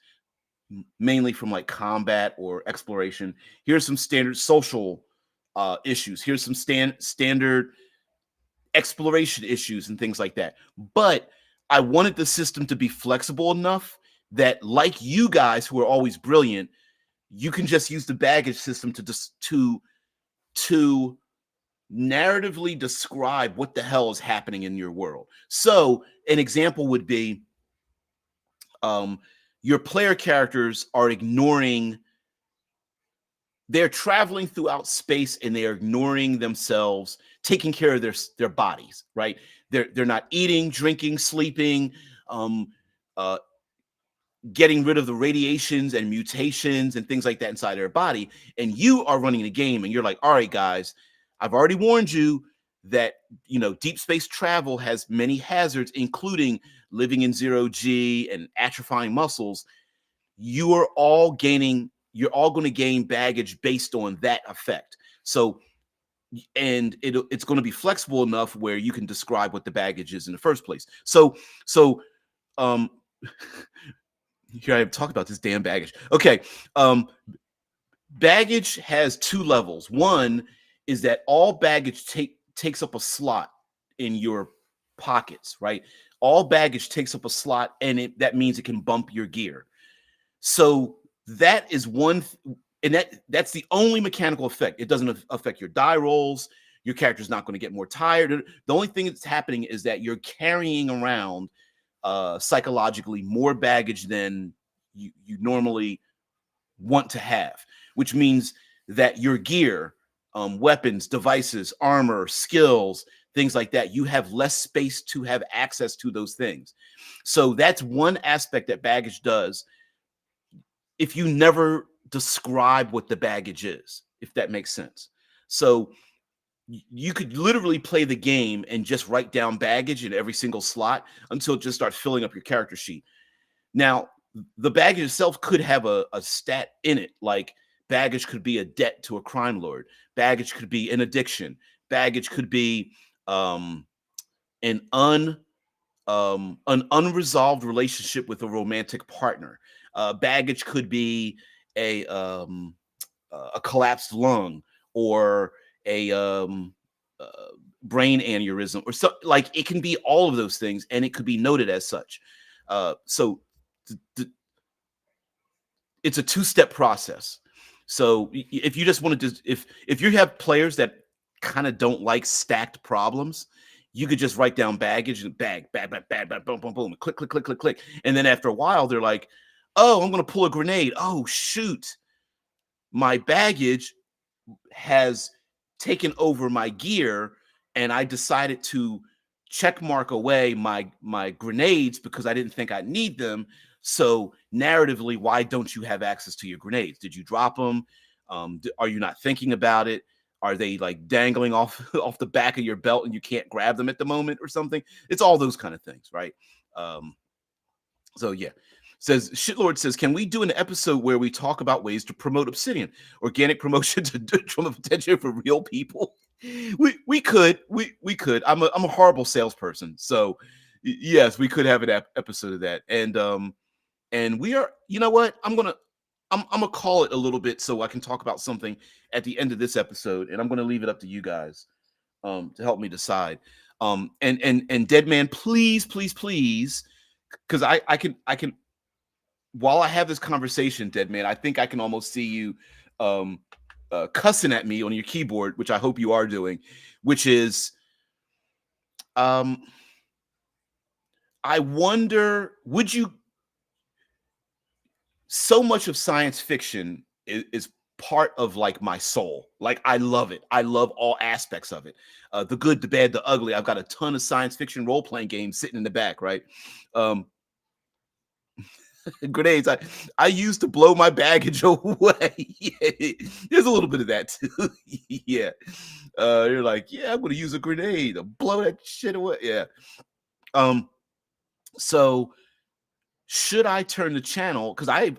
mainly from like combat or exploration. Here's some standard social issues. Here's some standard exploration issues and things like that. But I wanted the system to be flexible enough that, like you guys who are always brilliant, you can just use the baggage system to just to narratively describe what the hell is happening in your world. So an example would be um, your player characters are ignoring they're traveling throughout space and they are ignoring themselves, taking care of their bodies, right? They're not eating, drinking, sleeping, um, uh, getting rid of the radiations and mutations and things like that inside their body. And you are running the game, and you're like, all right, guys, I've already warned you that deep space travel has many hazards, including living in zero G and atrophying muscles. You're all going to gain baggage based on that effect. So, and it's going to be flexible enough where you can describe what the baggage is in the first place. So um here I have talked about this damn baggage. Okay. Baggage has two levels. One is that all baggage takes up a slot in your pockets, right? All baggage takes up a slot, and that means it can bump your gear. So that is and that's the only mechanical effect. It doesn't affect your die rolls. Your character's not going to get more tired. The only thing that's happening is that you're carrying around psychologically more baggage than you normally want to have, which means that your gear, weapons, devices, armor, skills, things like that, you have less space to have access to those things. So that's one aspect that baggage does if you never describe what the baggage is, if that makes sense. So you could literally play the game and just write down baggage in every single slot until it just starts filling up your character sheet. Now, the baggage itself could have a stat in it, like baggage could be a debt to a crime lord, baggage could be an addiction, baggage could be um, an an unresolved relationship with a romantic partner. Baggage could be a collapsed lung or a uh, brain aneurysm or so. Like it can be all of those things, and it could be noted as such. So it's a two-step process. So if you just want to, if you have players that kind of don't like stacked problems, you could just write down baggage and boom, boom, boom, click, click, click, click, click, and then after a while, they're like, "Oh, I'm going to pull a grenade. Oh, shoot, my baggage has taken over my gear, and I decided to check mark away my grenades because I didn't think I'd need them. So narratively, why don't you have access to your grenades? Did you drop them? Are you not thinking about it? Are they like dangling off off the back of your belt and you can't grab them at the moment or something? It's all those kind of things, right? So yeah. Says Shitlord says, can we do an episode where we talk about ways to promote Obsidian, organic promotion to from a potential for real people? We could. I'm a horrible salesperson, so yes, we could have an episode of that. And we are. You know what? I'm gonna call it a little bit so I can talk about something at the end of this episode, and I'm gonna leave it up to you guys to help me decide. And Dead Man, please, because I can while I have this conversation, Dead Man, I think I can almost see you cussing at me on your keyboard, which I hope you are doing, which is I wonder, would you, so much of science fiction is part of like my soul. Like I love it. I love all aspects of it. The good, the bad, the ugly. I've got a ton of science fiction role-playing games sitting in the back, right? Grenades I used to blow my baggage away. Yeah, there's a little bit of that too. Yeah. You're like, yeah, I'm gonna use a grenade to blow that shit away. Yeah. So should I turn the channel? Because I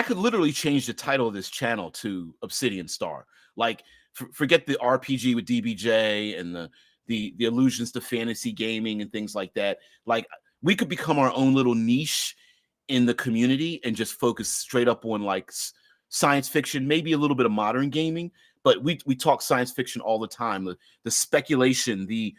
could literally change the title of this channel to Obsidian Star. Like, forget the RPG with DBJ and the allusions to fantasy gaming and things like that. Like, we could become our own little niche in the community and just focus straight up on like science fiction, maybe a little bit of modern gaming. But we talk science fiction all the time. The speculation, the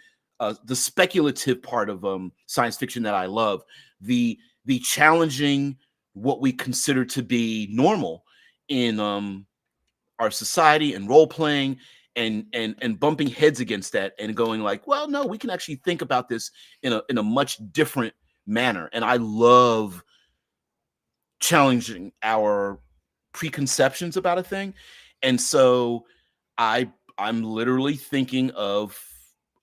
speculative part of science fiction that I love, the challenging what we consider to be normal in our society and role playing, and bumping heads against that and going like, well, no, we can actually think about this in a much different manner. And I love challenging our preconceptions about a thing. And so I'm literally thinking of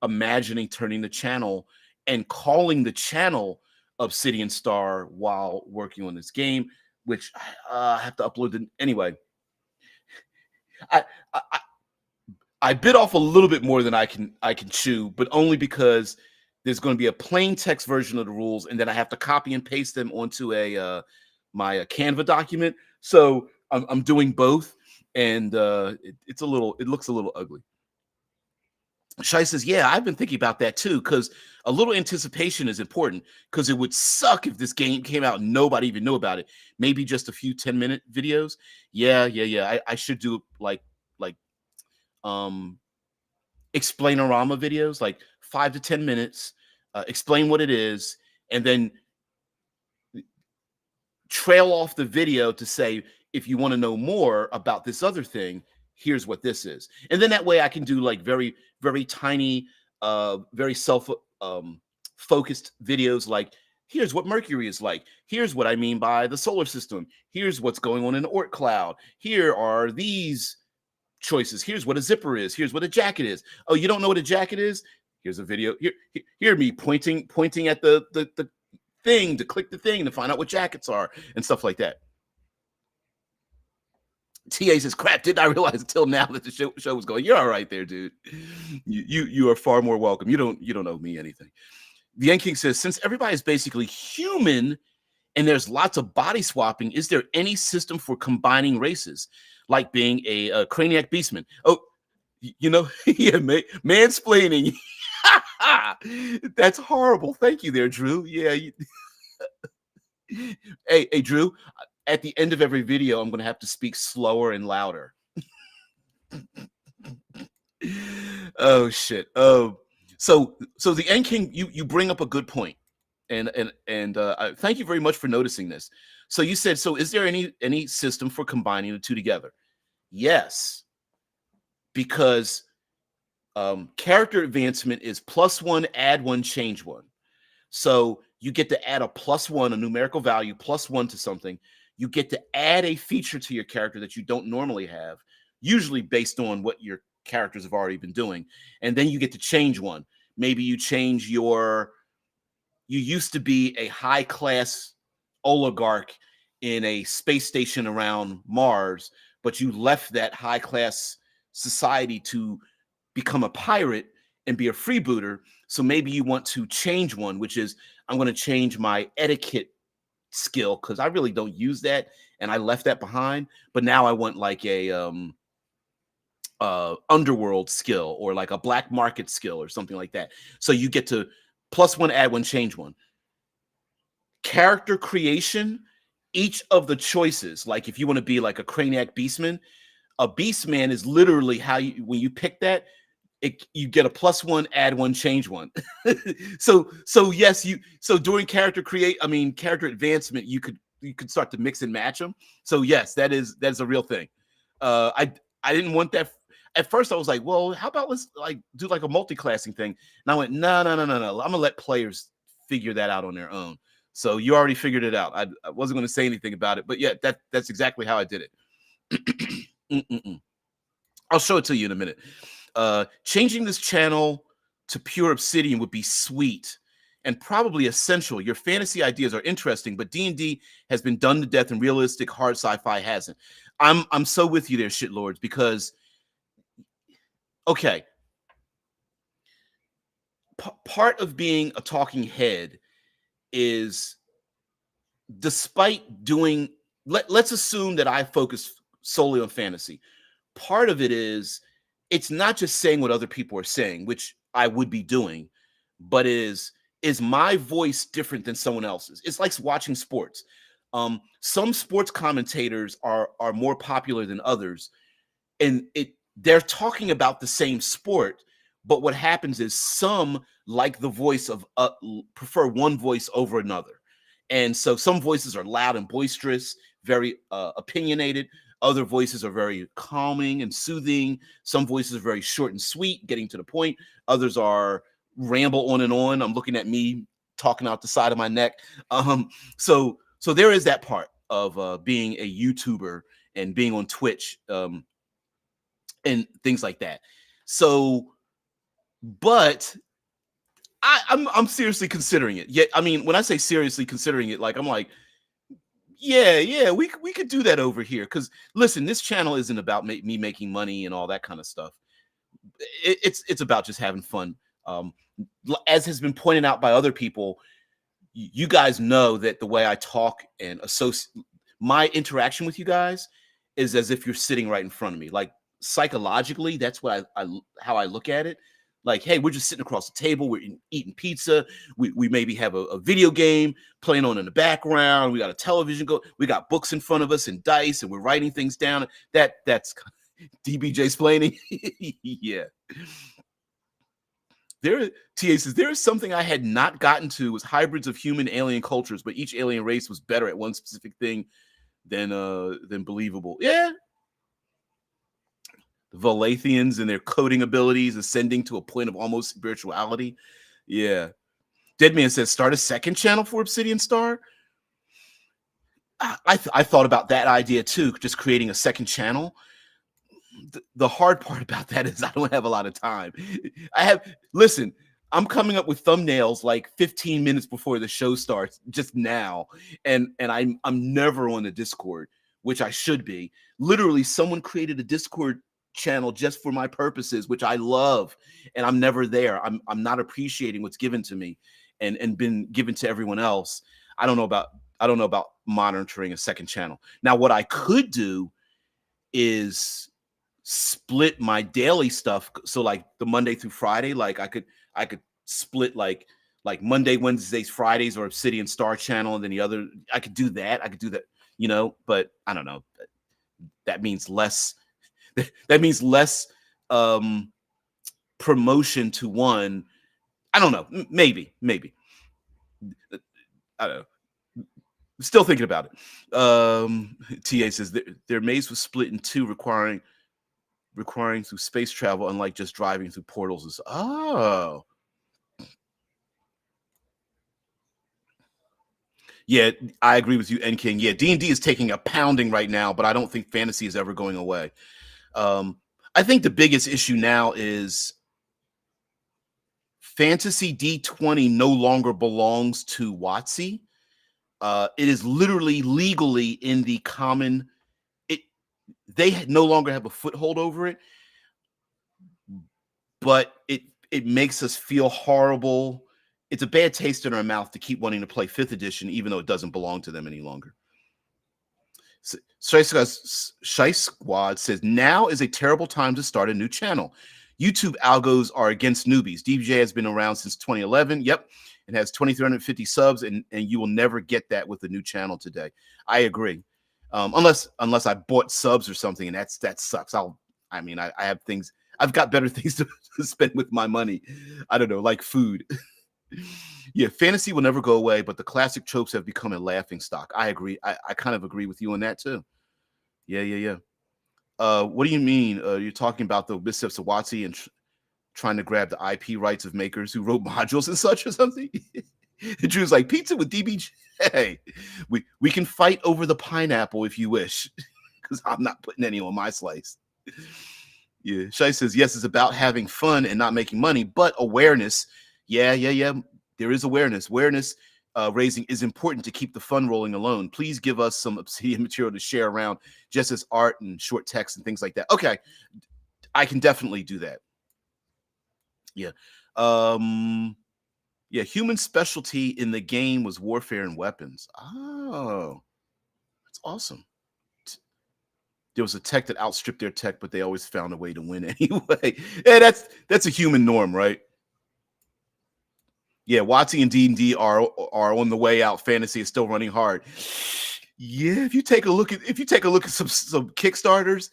imagining turning the channel and calling the channel Obsidian Star while working on this game, which I have to upload it anyway. I, I I bit off a little bit more than I can chew, but only because there's going to be a plain text version of the rules, and then I have to copy and paste them onto a my Canva document. So I'm doing both, and it looks a little ugly. Shai says, yeah, I've been thinking about that too, because a little anticipation is important, because it would suck if this game came out and nobody even knew about it. Maybe just a few 10-minute videos. Yeah. I should do like explainorama videos, like 5 to 10 minutes, explain what it is, and then trail off the video to say, if you want to know more about this other thing, here's what this is. And then that way I can do like very, very tiny, very self focused videos, like, here's what Mercury is like. Here's what I mean by the solar system. Here's what's going on in the Oort cloud. Here are these choices. Here's what a zipper is. Here's what a jacket is. Oh, you don't know what a jacket is? Here's a video. Hear me pointing at the thing to click the thing to find out what jackets are and stuff like that. TA says, crap, didn't I realize until now that the show was going? You're all right there, dude. You are far more welcome. You don't owe me anything. The Yen King says, since everybody's basically human and there's lots of body swapping, is there any system for combining races, like being a Craniac Beastman? Oh, yeah, mansplaining. That's horrible. Thank you there, Drew. Yeah. Hey, Drew, at the end of every video, I'm going to have to speak slower and louder. Oh, shit. So the Yen King, you bring up a good point. And thank you very much for noticing this. So you said, so is there any system for combining the two together? Yes, because character advancement is +1, add 1, change 1. So you get to add a +1, a numerical value, +1 to something. You get to add a feature to your character that you don't normally have, usually based on what your characters have already been doing. And then you get to change one. Maybe you change you used to be a high class oligarch in a space station around Mars, but you left that high class society to become a pirate and be a freebooter. So maybe you want to change one, which is I'm going to change my etiquette skill because I really don't use that and I left that behind. But now I want like a underworld skill or like a black market skill or something like that. So you get to plus one, add one, change one. Character creation, each of the choices, like if you want to be like a Craniac Beastman, a Beastman is literally how you, when you pick that, you get a plus one, add one, change one. so yes, so during character advancement, you could start to mix and match them. So yes, that's a real thing. I didn't want that. At first I was like, well, how about let's like do like a multi-classing thing? And I went, no. I'm gonna let players figure that out on their own. So you already figured it out. I wasn't going to say anything about it, but yeah, that's exactly how I did it. I'll show it to you in a minute. Changing this channel to pure Obsidian would be sweet and probably essential. Your fantasy ideas are interesting, but D&D has been done to death and realistic hard sci-fi hasn't. I'm so with you there, shitlords, because okay, part of being a talking head is, despite doing, let's assume that I focus solely on fantasy. Part of it is it's not just saying what other people are saying, which I would be doing, but is my voice different than someone else's? It's like watching sports. Some sports commentators are more popular than others, and they're talking about the same sport, but what happens is some like the voice of prefer one voice over another. And so some voices are loud and boisterous, very opinionated. Other voices are very calming and soothing. Some voices are very short and sweet, getting to the point. Others are ramble on and on. I'm looking at me talking out the side of my neck. So there is that part of being a YouTuber and being on Twitch and things like that. So, but I'm seriously considering it. Yet, I mean, when I say seriously considering it, like I'm like, yeah, we could do that over here. Because listen, this channel isn't about me making money and all that kind of stuff. It's about just having fun. As has been pointed out by other people, you guys know that the way I talk and associate my interaction with you guys is as if you're sitting right in front of me. Like psychologically, that's what how I look at it. Like, hey, we're just sitting across the table. We're eating pizza. We maybe have a video game playing on in the background. We got a television go. We got books in front of us and dice, and we're writing things down. That's DBJ explaining. Yeah. TA says there is something I had not gotten to was hybrids of human alien cultures, but each alien race was better at one specific thing than believable. Yeah. The Volathians and their coding abilities ascending to a point of almost spirituality. Yeah. Deadman says start a second channel for Obsidian Star. I thought about that idea too, just creating a second channel. The hard part about that is I don't have a lot of time. Listen, I'm coming up with thumbnails like 15 minutes before the show starts just now, and I'm never on the Discord, which I should be. Literally, someone created a Discord channel just for my purposes, which I love, and I'm never there. I'm not appreciating what's given to me and been given to everyone else. I don't know about monitoring a second channel. Now, what I could do is split my daily stuff. So like the Monday through Friday, like I could split like Monday, Wednesdays, Fridays, or Obsidian Star channel, and then the other. I could do that, but I don't know. That means less. That means less promotion to one. I don't know. Maybe. I don't know. Still thinking about it. TA says their maze was split in two, requiring through space travel, unlike just driving through portals. Oh. Yeah, I agree with you, N King. Yeah, D&D is taking a pounding right now, but I don't think fantasy is ever going away. I think the biggest issue now is Fantasy D20 no longer belongs to WotC. It is literally legally in the common. It they no longer have a foothold over it, but it makes us feel horrible. It's a bad taste in our mouth to keep wanting to play 5th edition, even though it doesn't belong to them any longer. Shy Squad says, now is a terrible time to start a new channel. YouTube algos are against newbies. DBJ has been around since 2011. Yep. It has 2,350 subs, and you will never get that with a new channel today. I agree. Unless I bought subs or something, and that sucks. I have things. I've got better things to spend with my money. I don't know, like food. Yeah, fantasy will never go away, but the classic tropes have become a laughing stock. I agree. I kind of agree with you on that too. Yeah. What do you mean? You're talking about the missteps of WotC and trying to grab the IP rights of makers who wrote modules and such or something? Drew's like, pizza with DBJ. Hey, we can fight over the pineapple if you wish, because I'm not putting any on my slice. Yeah, Shai says, yes, it's about having fun and not making money, but awareness. Yeah. There is awareness. Awareness raising is important to keep the fun rolling alone. Please give us some Obsidian material to share around, just as art and short text and things like that. Okay, I can definitely do that. Yeah. Yeah, human specialty in the game was warfare and weapons. Oh, that's awesome. There was a tech that outstripped their tech, but they always found a way to win anyway. Yeah, that's a human norm, right? Yeah, WotC and D&D are on the way out. Fantasy is still running hard. Yeah, if you take a look at some Kickstarters,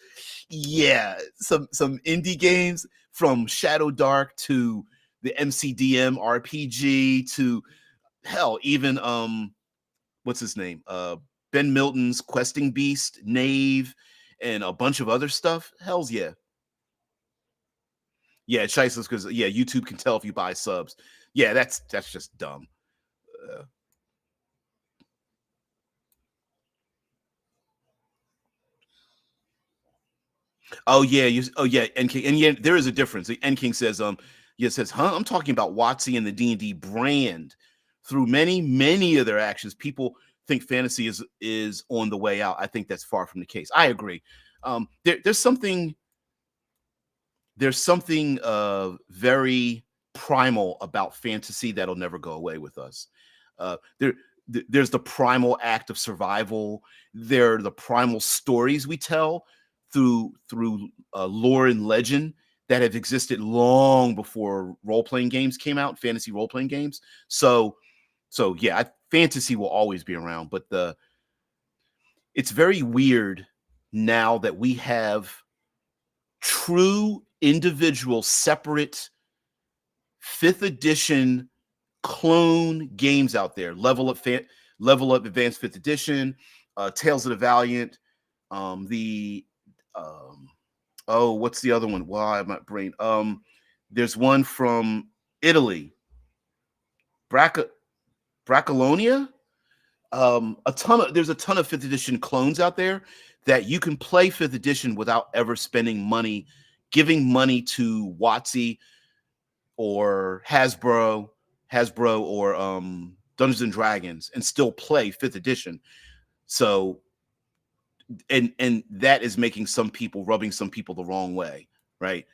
yeah, some indie games from Shadow Dark to the MCDM RPG to hell, even what's his name? Ben Milton's Questing Beast, Knave, and a bunch of other stuff. Hell's yeah. Yeah, it's because yeah, YouTube can tell if you buy subs. Yeah, that's just dumb. Oh yeah, N King, and yeah, there is a difference. The N King says, yeah, says, huh? I'm talking about WotC and the D&D brand. Through many of their actions, people think fantasy is on the way out. I think that's far from the case. I agree. There's something very primal about fantasy that'll never go away with us. There's the primal act of survival. There are the primal stories we tell through lore and legend that have existed long before role-playing games came out, fantasy role-playing games. So yeah, fantasy will always be around, but it's very weird now that we have true individual separate 5th edition clone games out there. Level Up Advanced 5th edition, Tales of the Valiant, the what's the other one? Why my brain? There's one from Italy, Bracalonia. There's a ton of 5th edition clones out there that you can play 5th edition without ever spending money, giving money to WotC or Hasbro or Dungeons and Dragons, and still play 5th edition. So and that is making rubbing some people the wrong way, right?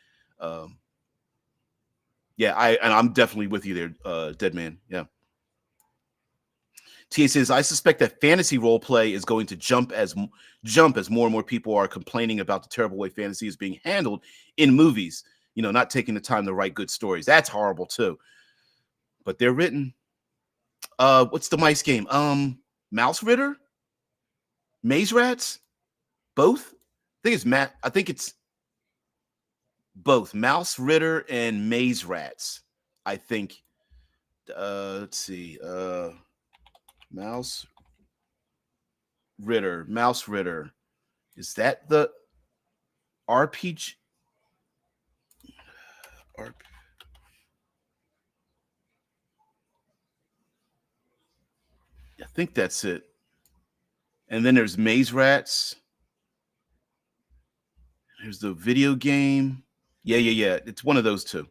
Yeah, I'm definitely with you there, Dead Man. Yeah. TA says, I suspect that fantasy role play is going to jump as more and more people are complaining about the terrible way fantasy is being handled in movies. Not taking the time to write good stories. That's horrible too. But they're written. What's the mice game? Mouse Ritter? Maze Rats? Both? I think it's both Mouse Ritter and Maze Rats. I think. Let's see. Mouse Ritter. Is that the RPG? I think that's it. And then there's Maze Rats. Here's the video game. Yeah, yeah, yeah. It's one of those two.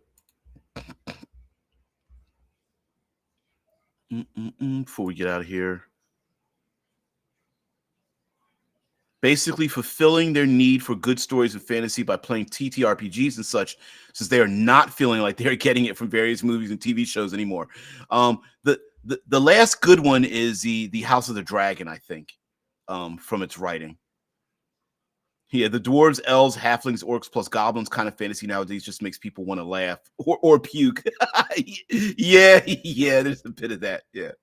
Before we get out of here. Basically fulfilling their need for good stories of fantasy by playing TTRPGs and such, since they are not feeling like they're getting it from various movies and TV shows anymore. The last good one is the House of the Dragon, I think, from its writing. Yeah, the dwarves, elves, halflings, orcs plus goblins kind of fantasy nowadays just makes people want to laugh or puke. Yeah, yeah, there's a bit of that. Yeah.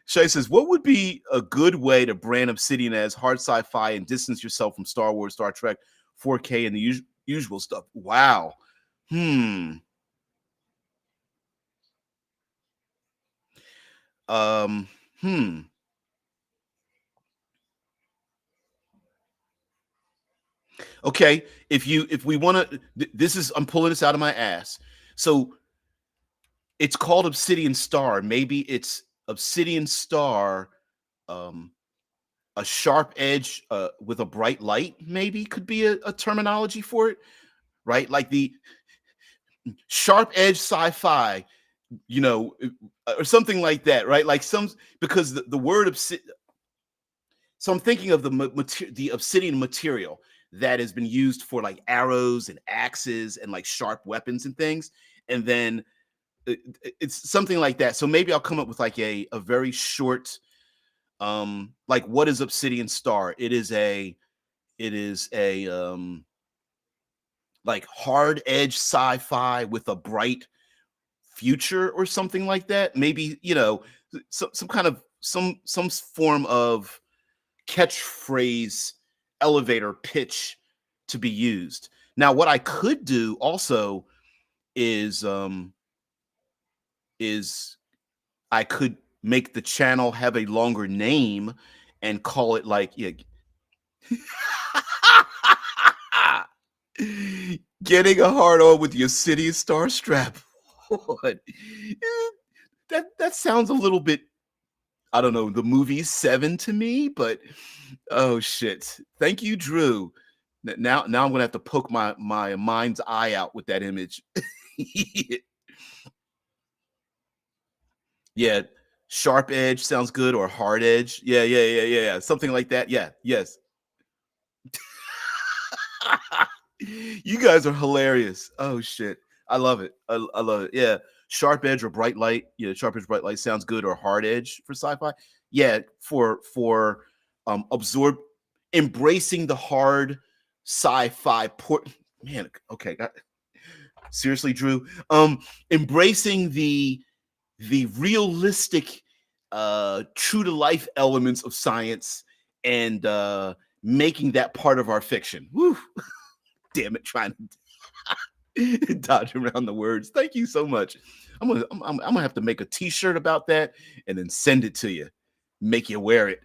Shay says, what would be a good way to brand Obsidian as hard sci-fi and distance yourself from Star Wars, Star Trek, 4K, and the usual stuff? Wow. Hmm. Um. Hmm. Okay. If we want to, this is I'm pulling this out of my ass. So it's called Obsidian Star. Maybe it's Obsidian Star. Um. A sharp edge with a bright light. Maybe could be a terminology for it, right? Like the sharp edge sci-fi, or something like that, right? Like some because the word so I'm thinking of the obsidian material that has been used for like arrows and axes and like sharp weapons and things, and then it's something like that. So maybe I'll come up with like a very short, like what is Obsidian Star? It is a like hard edge sci-fi with a bright future or something like that. Maybe, some kind of some form of catchphrase elevator pitch to be used. Now, what I could do also is I could make the channel have a longer name and call it like, yeah. Getting a hard on with your city star strap on. That sounds a little bit, I don't know, the movie Seven to me, but oh shit. Thank you, Drew. Now I'm gonna have to poke my mind's eye out with that image. Yeah, sharp edge sounds good, or hard edge. Yeah, yeah, yeah, yeah, yeah. Something like that. Yeah, yes. You guys are hilarious. Oh shit. I love it. I love it. Yeah. Sharp edge or bright light. Yeah, sharp edge, bright light sounds good. Or hard edge for sci-fi. Yeah, for absorb embracing the hard sci-fi port. Man, okay. Seriously, Drew. Embracing the realistic true to life elements of science and making that part of our fiction. Woo. Damn it, trying to dodge around the words. Thank you so much. I'm gonna have to make a T-shirt about that and then send it to you. Make you wear it.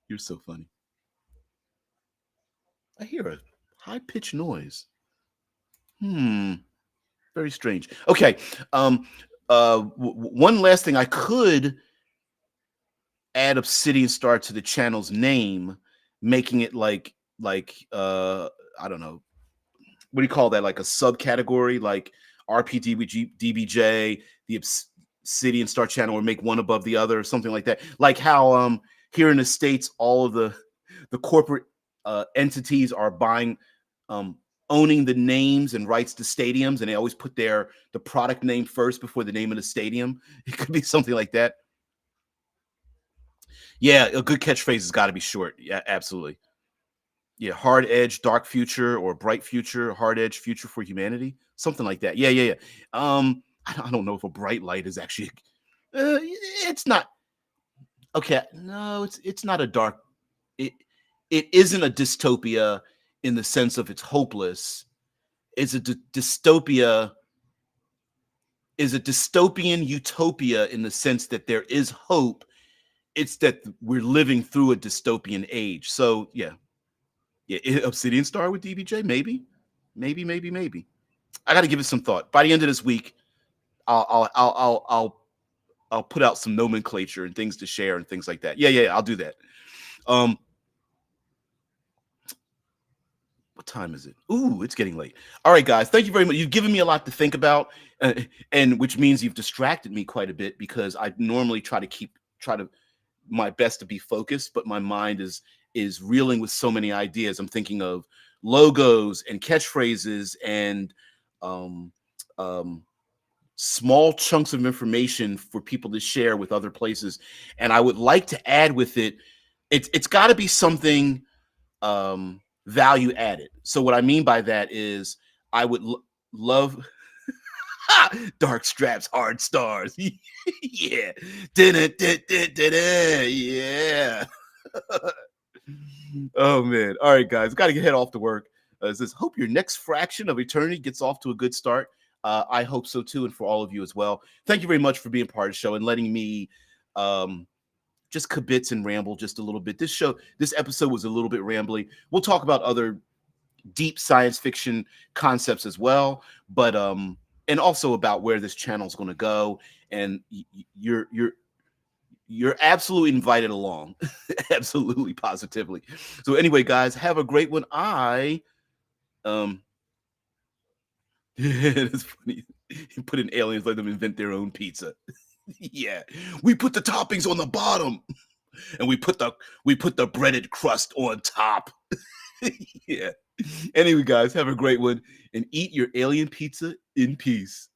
You're so funny. I hear a high pitched noise. Hmm. Very strange. Okay. Um. One last thing. I could add Obsidian Star to the channel's name, making it I don't know, what do you call that? Like a subcategory, like DBJ, the Obsidian Star channel, or make one above the other, or something like that. Like how here in the States, all of the corporate entities are buying um owning the names and rights to stadiums, and they always put the product name first before the name of the stadium. It could be something like that. Yeah, a good catchphrase has got to be short. Yeah, absolutely. Yeah, hard edge, dark future, or bright future, hard edge, future for humanity, something like that. Yeah, yeah, yeah. I don't know if a bright light is actually. It's not okay. No, it's not a dark. It it isn't a dystopia in the sense of it's hopeless. It's a dystopia. Is a dystopian utopia in the sense that there is hope. It's that we're living through a dystopian age. So yeah, yeah. Obsidian Star with DBJ, maybe, maybe. I got to give it some thought. By the end of this week, I'll put out some nomenclature and things to share and things like that. Yeah, yeah, I'll do that. Um, What time is it? Ooh, it's getting late. All right, guys. Thank you very much. You've given me a lot to think about, and which means you've distracted me quite a bit because I normally try to my best to be focused, but my mind is reeling with so many ideas. I'm thinking of logos and catchphrases and um, um, small chunks of information for people to share with other places. And I would like to add with it, it's got to be something value added. So what I mean by that is I would love dark straps, hard stars. Yeah. Yeah. Oh man. All right, guys. Got to head off to work. It says, hope your next fraction of eternity gets off to a good start. I hope so too, and for all of you as well. Thank you very much for being part of the show and letting me just kibitz and ramble just a little bit. This episode was a little bit rambly. We'll talk about other deep science fiction concepts as well, but and also about where this channel is going to go. And you're absolutely invited along. Absolutely, positively. So anyway, guys, have a great one. It's funny. You put in aliens, let them invent their own pizza. Yeah, we put the toppings on the bottom, and we put the breaded crust on top. Yeah. Anyway, guys, have a great one and eat your alien pizza in peace.